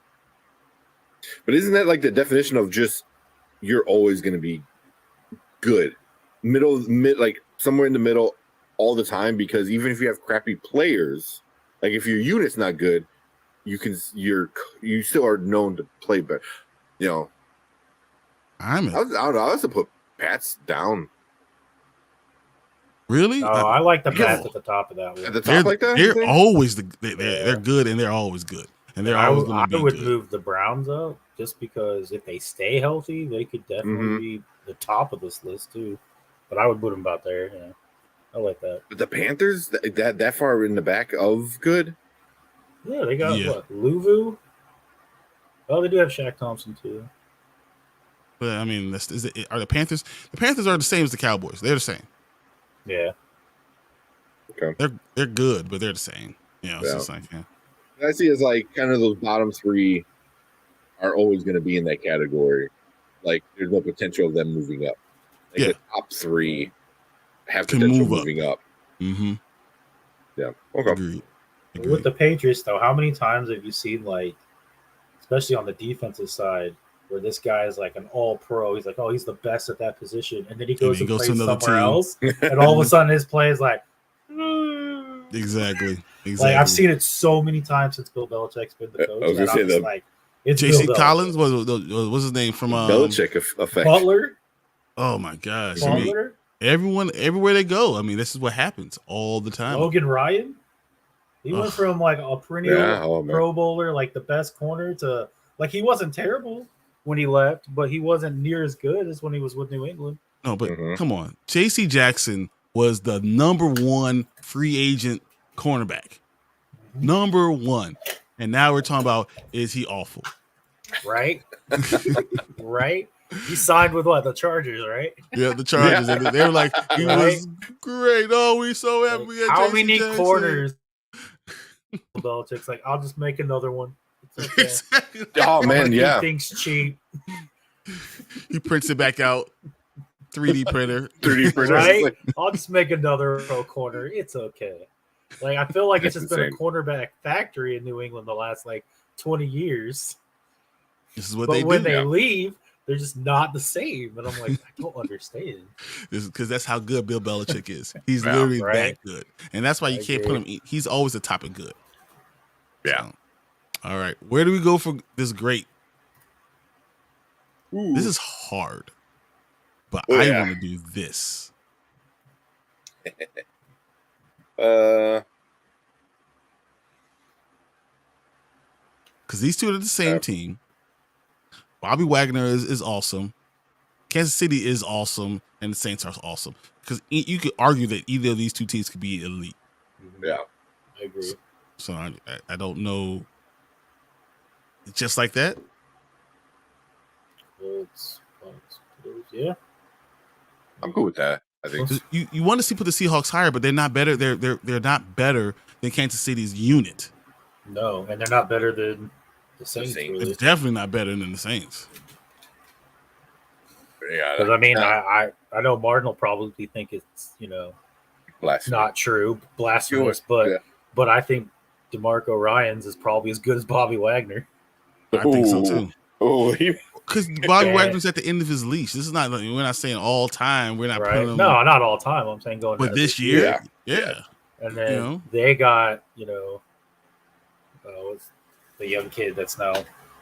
But isn't that like the definition of just you're always going to be good, mid, like somewhere in the middle all the time? Because even if you have crappy players, like if your unit's not good, you still are known to play better. I don't know. I was to put Pats down. Really? I like the Pats at the top of that one. At the top like that? They're always they're good, and they're always good. And they're always going to be good. I would move the Browns up just because if they stay healthy, they could definitely be the top of this list too. But I would put them about there. Yeah, I like that. But the Panthers, that far in the back of good? Yeah, they got what? Luvu? Oh, they do have Shaq Thompson too. But I mean, are the Panthers? The Panthers are the same as the Cowboys. They're the same. Yeah. Okay. They're good, but they're the same. It's just like I see as like kind of those bottom 3 are always going to be in that category. Like there's no potential of them moving up. Like the top 3 have potential moving up. Mm-hmm. Yeah. Okay. Agreed. With the Patriots, though, how many times have you seen, like, especially on the defensive side, where this guy is like an all-pro? He's like, oh, he's the best at that position, and then he goes and plays somewhere else, and all of a sudden his play is like, Exactly. Like I've seen it so many times since Bill Belichick's been the coach. I was going to say that. It's J.C. Collins what's his name from Belichick effect. Butler. Oh my gosh! Butler. Everywhere they go. I mean, this is what happens all the time. Logan Ryan. He went from like a perennial Pro Bowler, like the best corner, to like he wasn't terrible when he left, but he wasn't near as good as when he was with New England. No, but come on, J.C. Jackson was the number 1 free agent cornerback, number 1, and now we're talking about is he awful? Right, right. He signed with what? The Chargers, right? Yeah, the Chargers. And they were like, he was great. Oh, we so happy. We got how many corners? Belichick's like, I'll just make another one. It's okay. Exactly. Oh man, yeah. Things cheap. He prints it back out. 3D printer. 3D printer. Right? I'll just make another pro corner. It's okay. Like I feel like it's just been a cornerback factory in New England the last like 20 years. This is what but they do. When they leave, they're just not the same. And I'm like, I don't understand. Because that's how good Bill Belichick is. He's literally that good. And that's why you can't put him. He's always the top of good. Yeah. So, all right. Where do we go for this great? Ooh. This is hard. But I want to do this. Because these two are the same team. Bobby Wagner is awesome. Kansas City is awesome, and the Saints are awesome. Because you could argue that either of these two teams could be elite. Yeah, I agree. So I don't know. Just like that. Yeah, I'm cool with that. I think You want to see put the Seahawks higher, but they're not better. They're not better than Kansas City's unit. No, and they're not better than the Saints. Saints. Really. They're definitely not better than the Saints. Yeah, Because I mean, I know Martin will probably think it's not true, blasphemous, but I think DeMarco Ryans is probably as good as Bobby Wagner. I think so too. Oh, because Bobby Wagner's at the end of his leash. This is not. We're not saying all time. We're not putting him. No, not all time. I'm saying going. But this year, yeah. And then they got what's the young kid that's now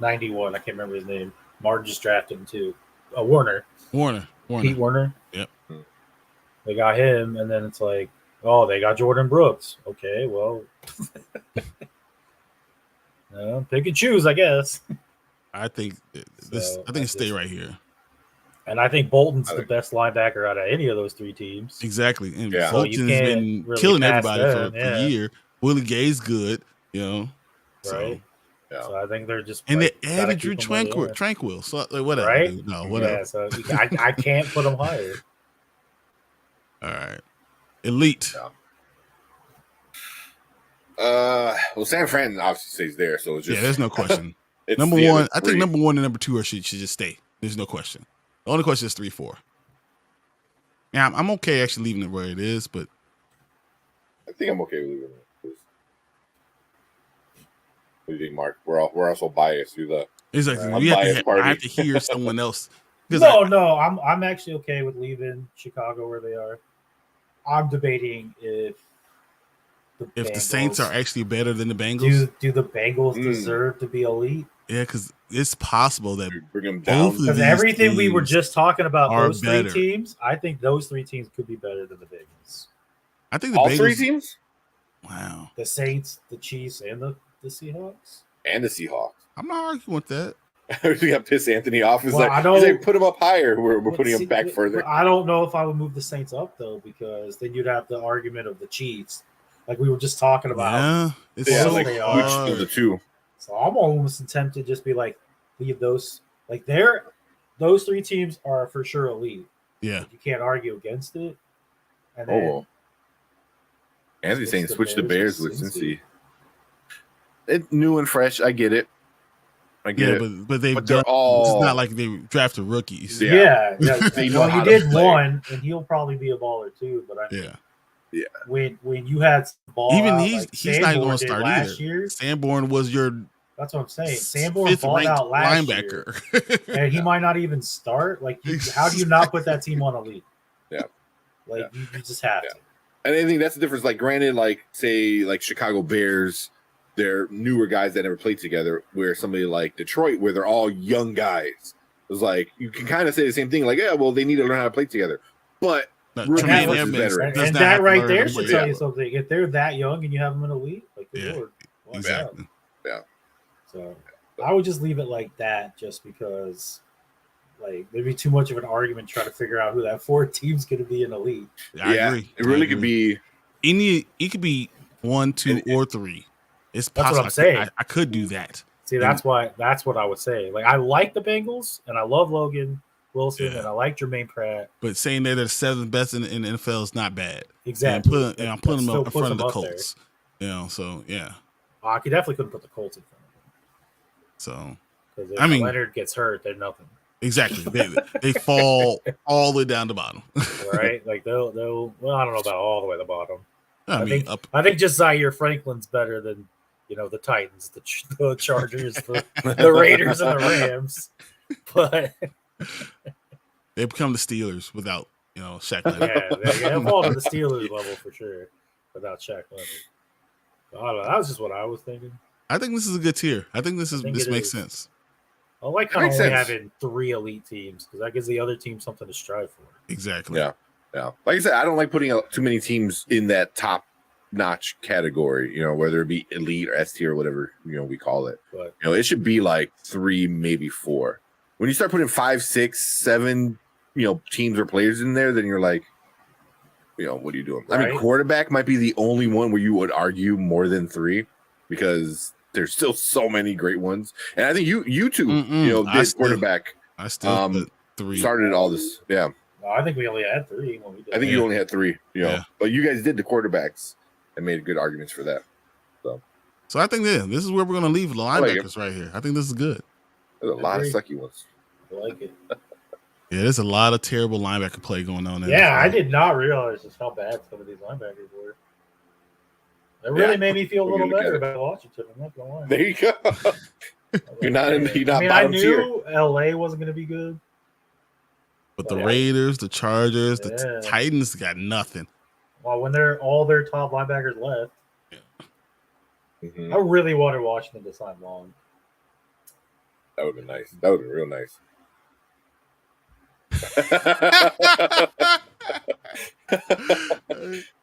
91. I can't remember his name. Martin just drafted him too. Warner. Pete Warner. Yep. They got him, and then it's like, oh, they got Jordan Brooks. Okay, well, pick and choose, I guess. I think stay right here. And I think Bolton's the best linebacker out of any of those three teams. Exactly. And So Bolton's been really killing everybody for a year. Willie Gay's good, Right. So, So I think they're just they added Drew Tranquil. So whatever. Right? Dude. No, whatever. Yeah, so I can't put them higher. All right. Elite. Well, San Fran obviously stays there, so it's just there's no question. Number one, I think number one and number two should just stay. There's no question. The only question is 3-4. Yeah, I'm okay actually leaving it where it is, but I think I'm okay with leaving it. What do you think, Mark? We're also biased through the. Exactly. I have to hear someone else. No, I'm actually okay with leaving Chicago where they are. I'm debating if the Saints are actually better than the Bengals. Do the Bengals deserve to be elite? Yeah, because it's possible that bring them down. Because everything we were just talking about, those better. three teams, I think those three teams could be better than the Bengals. I think the all Bengals, three teams. Wow. The Saints, the Chiefs, and the Seahawks. And the Seahawks. I'm not arguing with that. We got pissed Anthony off. He's Well, like, they put him up higher. We're putting him back further. I don't know if I would move the Saints up though, because then you'd have the argument of the Chiefs, like we were just talking about. Yeah, it's so like which of the two? So I'm almost tempted to just be like, leave those. Like those three teams are for sure elite. Yeah, like, you can't argue against it. And then Anthony's saying switch the Bears with Cincy. It's new and fresh. I get it. But they've done. All. It's not like they drafted rookies. Yeah. They know well, how he did to play. one, and he'll probably be a baller too. But I mean, when you had ball, even out, he's not going to start last either. year, Sanborn was your. That's what I'm saying. Sanborn balled out last linebacker, year, and he might not even start. Like, how do you not put that team on a lead? Yeah, you just have to. And I think that's the difference. Like, granted, like say like Chicago Bears. They're newer guys that never played together, where somebody like Detroit, where they're all young guys. It's like, you can kind of say the same thing, like, yeah, well, they need to learn how to play together. But Tremaine and that right there should tell you something. If they're that young and you have them in a league, like, good Lord, exactly. Yeah. So I would just leave it like that, just because, like, there'd be too much of an argument trying to figure out who that fourth team's going to be in the league. I agree. It really could be it could be 1, 2, or 3. It's possible. That's what I'm saying. I could do that. See, that's what I would say. Like, I like the Bengals, and I love Logan Wilson, and I like Jermaine Pratt. But saying they're the seventh best in the NFL is not bad. Exactly. And I'm putting them up in front of the Colts. So yeah. I definitely couldn't put the Colts in front of them. So because if Leonard gets hurt, they're nothing. Exactly. They fall all the way down the bottom. Right? Like they'll. Well, I don't know about all the way to the bottom. I think just Zaire Franklin's better than the Titans, the Chargers, the Raiders, and the Rams. But they become the Steelers without Shaq Leonard. Yeah, they'll fall to the Steelers level for sure without Shaq Leonard. I don't know. That was just what I was thinking. I think this is a good tier. I think this makes sense. I like kind of only having 3 elite teams because that gives the other team something to strive for. Exactly. Yeah. Like I said, I don't like putting too many teams in that top-notch category. Whether it be elite or S tier or whatever we call it. But it should be like 3, maybe 4. When you start putting 5, 6, 7, teams or players in there, then you're like, what are you doing? Right? I mean, quarterback might be the only one where you would argue more than 3 because there's still so many great ones. And I think you two, this quarterback, I still put 3. Started all this. Yeah. No, I think we only had 3 when we did. I think you only had 3, Yeah. but you guys did the quarterbacks and made good arguments for that. So I think this is where we're going to leave the like linebackers right here. I think this is good. There's a lot of sucky ones. I like it. Yeah, there's a lot of terrible linebacker play going on there. Yeah, I did not realize just how bad some of these linebackers were. It really made me feel a little better about Washington. I'm not gonna lie. There you go. You're not I bottom knew LA wasn't going to be good. But the Raiders, the Chargers, the Yeah. Titans got nothing. Well, when all their top linebackers left, Mhm. I really wanted Washington to sign Long. That would have been nice. That would have been real nice.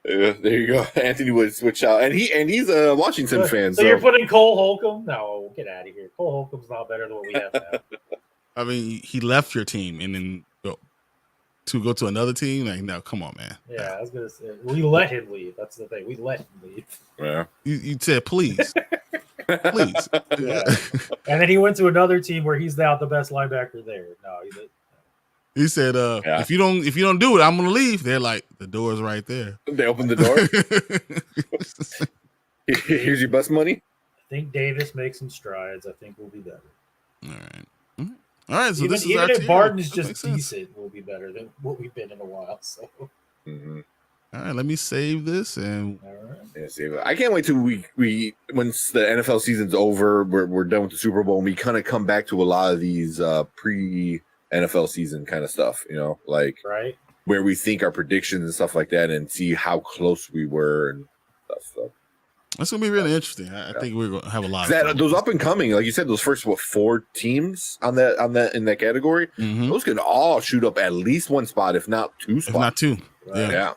Yeah, there you go. Anthony would switch out, and he's a Washington fan. So you're putting Cole Holcomb? No, get out of here. Cole Holcomb's not better than what we have now. I mean, he left your team and then to go to another team. Like, no, come on, man. Yeah, I was gonna say we let him leave. That's the thing. We let him leave. Yeah. You said please, please. Yeah. And then he went to another team where he's now the best linebacker there. No, He said, if you don't do it, I'm gonna leave. They're like, the door's right there. They opened the door. Here's your bus money. I think Davis makes some strides. I think we'll be better. All right. All right. So even, this is even our if team. Barton's That just makes sense. decent, we'll be better than what we've been in a while. So, Mm-hmm. All right, let me save this and all right. Yeah, see, I can't wait till we once the NFL season's over, we're done with the Super Bowl, and we kind of come back to a lot of these pre NFL season kind of stuff, like Right. where we think our predictions and stuff like that, and see how close we were and stuff. So that's gonna be really interesting. I think we're gonna have a lot of fun. those up and coming, like you said, those first 4 teams on that in that category, Mhm. those could all shoot up at least 1 spot, if not 2 spots. If not 2. Right. Yeah.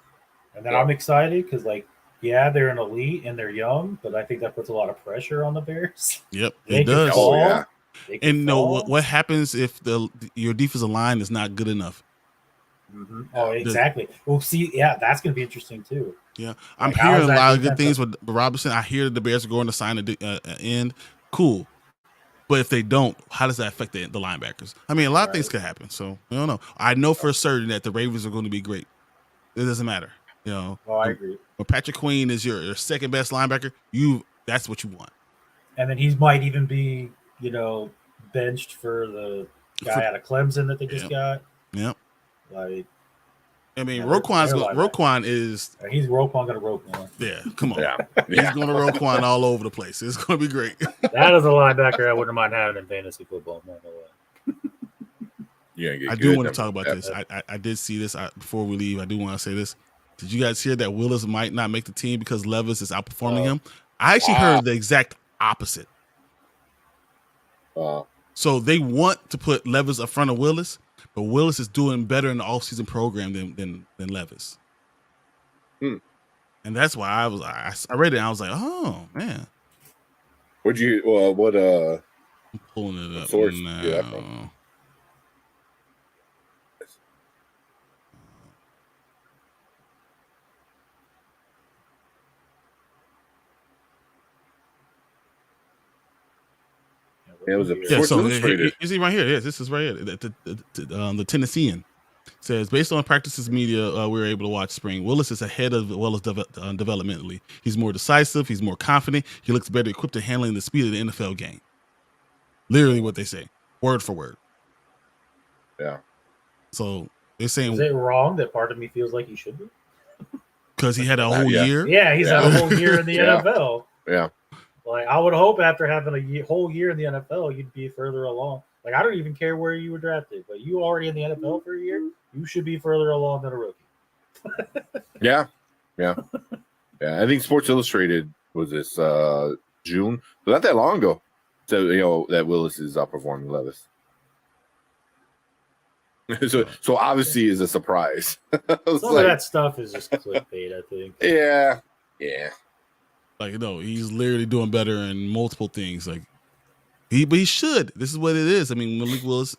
And then I'm excited because, they're an elite and they're young, but I think that puts a lot of pressure on the Bears. Yep, They it can does. fall. Oh, yeah. They can And no, fall. what happens if your defensive line is not good enough? Mm-hmm. Oh, exactly. Well, see, that's going to be interesting too. Yeah, I'm Like, how hearing is a that lot of good defense things with Robinson. I hear that the Bears are going to sign an end. Cool. But if they don't, how does that affect the linebackers? I mean, a lot of things could happen. So I don't know. I know for certain that the Ravens are going to be great. It doesn't matter. Oh, I agree. When Patrick Queen is your second best linebacker, that's what you want. And then he might even be, benched for the guy out of Clemson that they just got. Yep. Like, I mean, Yeah, Roquan is. he's Roquan going to Roquan. Yeah, come on. Yeah. He's going to Roquan all over the place. It's going to be great. That is a linebacker I wouldn't mind having in fantasy football. No way. Yeah, I do want to talk about this. I did see this before we leave. I do want to say this. Did you guys hear that Willis might not make the team because Levis is outperforming him? I actually heard the exact opposite. So they want to put Levis up front of Willis, but Willis is doing better in the offseason program than Levis. And that's why I read it and I was like, oh man. I'm pulling it up source now. did that from? It was a Sports Illustrated. You see right here. Yes, this is right here. The Tennessean says, based on practices media we were able to watch spring, Willis is ahead of Willis developmentally. He's more decisive. He's more confident. He looks better equipped to handling the speed of the NFL game. Literally what they say, word for word. Yeah. So they're saying, is it wrong that part of me feels like he should be? Because he had a whole year. Yeah, he's had a whole year in the NFL. Yeah. Like, I would hope after having a whole year in the NFL, you'd be further along. Like, I don't even care where you were drafted, but you already in the NFL for a year, you should be further along than a rookie. Yeah. I think Sports Illustrated was this June, but not that long ago. So that Willis is outperforming Levis. so obviously is a surprise. Some of that stuff is just clickbait, I think. Yeah. Like, he's literally doing better in multiple things. Like, but he should. This is what it is. I mean, Malik Willis,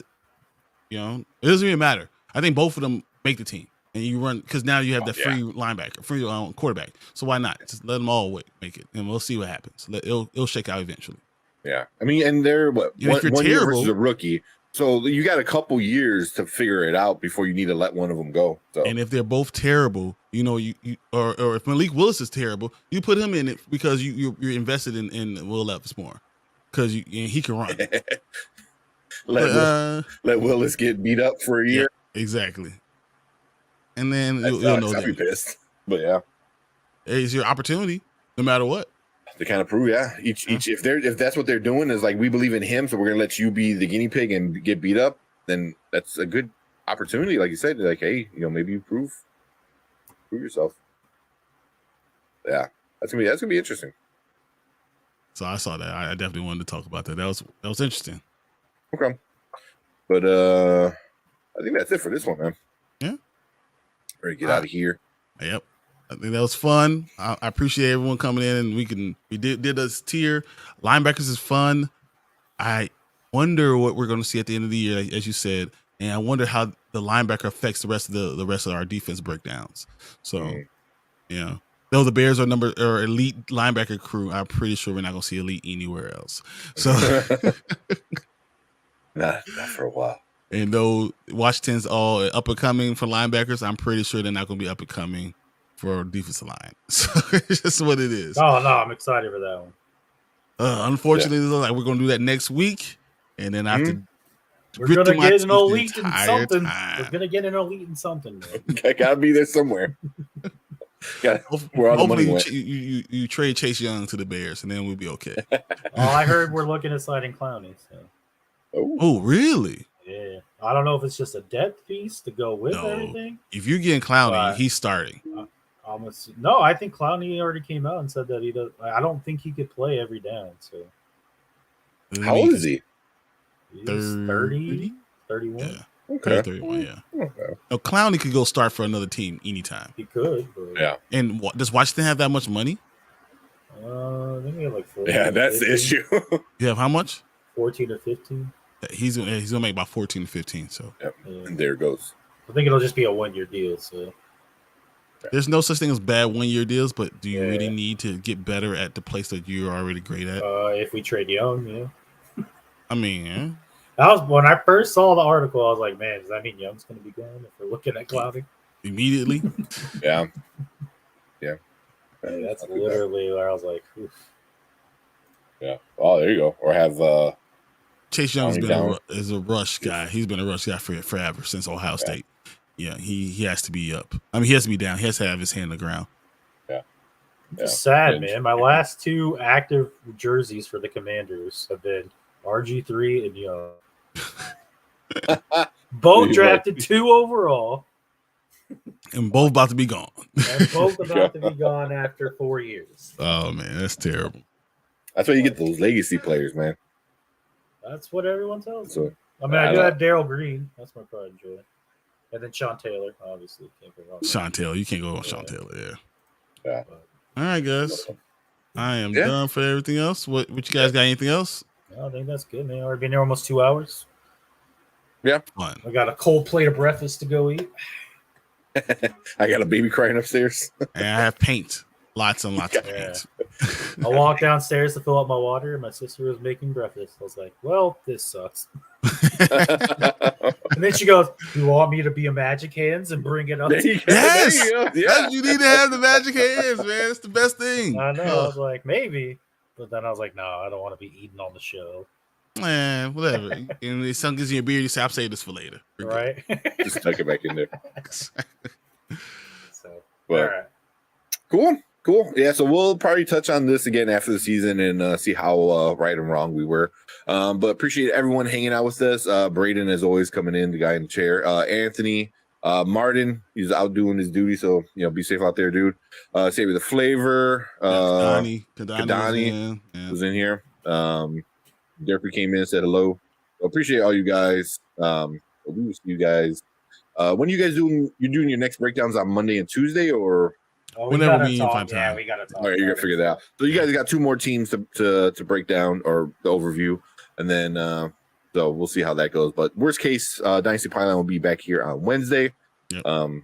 it doesn't even matter. I think both of them make the team, and you run because now you have that free linebacker, free quarterback. So why not just let them all make it, and we'll see what happens. It'll shake out eventually. Yeah, I mean, and they're one year versus a rookie, So you got a couple years to figure it out before you need to let one of them go. So And if they're both terrible, you know, or if Malik Willis is terrible, you put him in it because you're invested in Will Levis more because he can run. let Willis get beat up for a year. Yeah, exactly. And then you'll know I'll be pissed. But yeah, it's your opportunity, no matter what. To kind of prove, each if that's what they're doing is like we believe in him, so we're gonna let you be the guinea pig and get beat up. Then that's a good opportunity, like you said. Like, hey, you know, maybe you prove yourself. Yeah, that's gonna be interesting. So I saw that. I definitely wanted to talk about that. That was interesting. Okay, but I think that's it for this one, man. Yeah, ready to get out of here. Yep. I think that was fun. I appreciate everyone coming in, and we did this tier. Linebackers is fun. I wonder what we're going to see at the end of the year, as you said, and I wonder how the linebacker affects the rest of our defense breakdowns. So, yeah, though the Bears are elite linebacker crew, I'm pretty sure we're not going to see elite anywhere else. So, not for a while. And though Washington's all up and coming for linebackers, I'm pretty sure they're not going to be up and coming for defensive line. So it's just what it is. Oh no, I'm excited for that one. Unfortunately, like we're gonna do that next week, and then after we're gonna get an elite in something. We're gonna get an elite in something. Gotta be there somewhere. Where all the money went. You trade Chase Young to the Bears, and then we'll be okay. I heard we're looking at sliding Clowney. So. Oh, really? Yeah, I don't know if it's just a depth piece to go with everything. If you're getting Clowney, he's starting. No, I think Clowney already came out and said that he does. I don't think he could play every down. So, how old is he? He's 30, 31. Yeah. Okay. 31, yeah. Okay. No, Clowney could go start for another team anytime. He could. But... Yeah. And does Washington have that much money? I think he had like 14. Yeah, that's 15. The issue. You have how much? 14 or 15. He's gonna make about 14 to 15. So. Yep. And there it goes. I think it'll just be a 1-year deal. So. There's no such thing as bad 1-year deals, but do you really need to get better at the place that you're already great at? If we trade Young, yeah. I mean, yeah. That was when I first saw the article. I was like, "Man, does that mean Young's going to be gone if we're looking at Clowney?" Immediately. Yeah. That's literally where I was like, oof. Yeah. Oh, there you go. Or have Chase Young's been a rush guy. He's been a rush guy forever since Ohio State. Yeah, he has to be up. I mean, he has to be down. He has to have his hand on the ground. Yeah. It's sad, man. My last 2 active jerseys for the Commanders have been RG3 and Young. Both drafted 2 overall. And both about to be gone. And both about to be gone after 4 years. Oh, man, that's terrible. That's why you get those legacy players, man. That's what everyone tells me. I mean, I do have Darryl Green. That's my pride and joy. And then Sean Taylor, obviously. Can't go wrong. Sean Taylor. You can't go on Sean Taylor, yeah. All right, guys. I am done for everything else. What you guys got? Anything else? No, I think that's good, man. I've been there almost 2 hours. Yeah. Fun. I got a cold plate of breakfast to go eat. I got a baby crying upstairs. And I have paint. Lots and lots of paint. I walked downstairs to fill up my water, and my sister was making breakfast. I was like, well, this sucks. And then she goes, you want me to be a magic hands and bring it up? Yes! You need to have the magic hands, man. It's the best thing. I know. I was like, maybe. But then I was like, no, I don't want to be eating on the show. Man, whatever. And if someone gives you a beer, you say, I'll save this for later. Right? Just tuck it back in there. So, all right. Cool. Yeah, so we'll probably touch on this again after the season and see how right and wrong we were. But appreciate everyone hanging out with us. Braden, as always, coming in, the guy in the chair. Anthony, Martin, he's out doing his duty, so be safe out there, dude. Save the flavor. Kadani was in here. Derpy came in and said hello. Appreciate all you guys. We will see you guys. When are you guys doing? You're doing your next breakdowns on Monday and Tuesday, or whenever we find time? Yeah, we gotta talk. All right, you're gonna figure that out. So you guys got 2 more teams to break down, or the overview, and then so we'll see how that goes. But worst case, Dynasty Pylon will be back here on Wednesday. Yep. I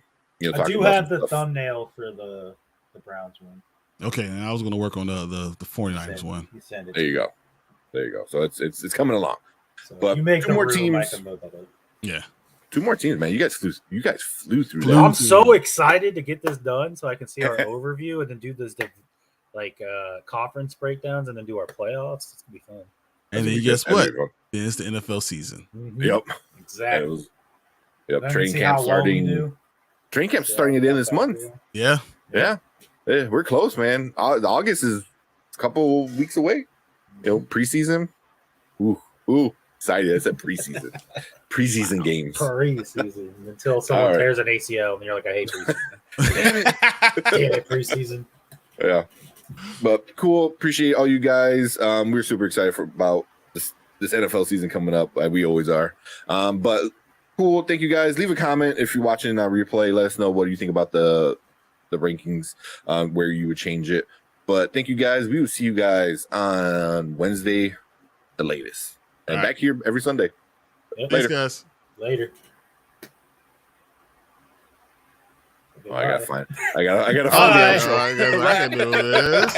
do have the thumbnail for the Browns one. Okay, and I was gonna work on the 49ers one. There you go. So it's coming along. So But you make two the more room, I teams. can move it. Yeah. 2 more teams, man. You guys flew through Flew. that. I'm so excited to get this done so I can see our overview and then do this conference breakdowns and then do our playoffs. It's gonna be fun. And then guess what? Then it's the NFL season. Mm-hmm. Yep. Exactly. Training camp starting. Training camp starting at the end of this month. Yeah. Yeah. We're close, man. August is a couple weeks away. Preseason. Ooh. Excited. I said preseason. Preseason games. Preseason. Until someone tears an ACL and you're like, I hate preseason. Damn it, preseason. Yeah. But cool. Appreciate all you guys. We're super excited about this NFL season coming up. Like we always are. But cool. Thank you guys. Leave a comment if you're watching on replay. Let us know what you think about the rankings, where you would change it. But thank you guys. We will see you guys on Wednesday, the latest. And back here every Sunday. Yep. Thanks, guys. Later. I gotta find. I gotta All find right. the outro. I can do this.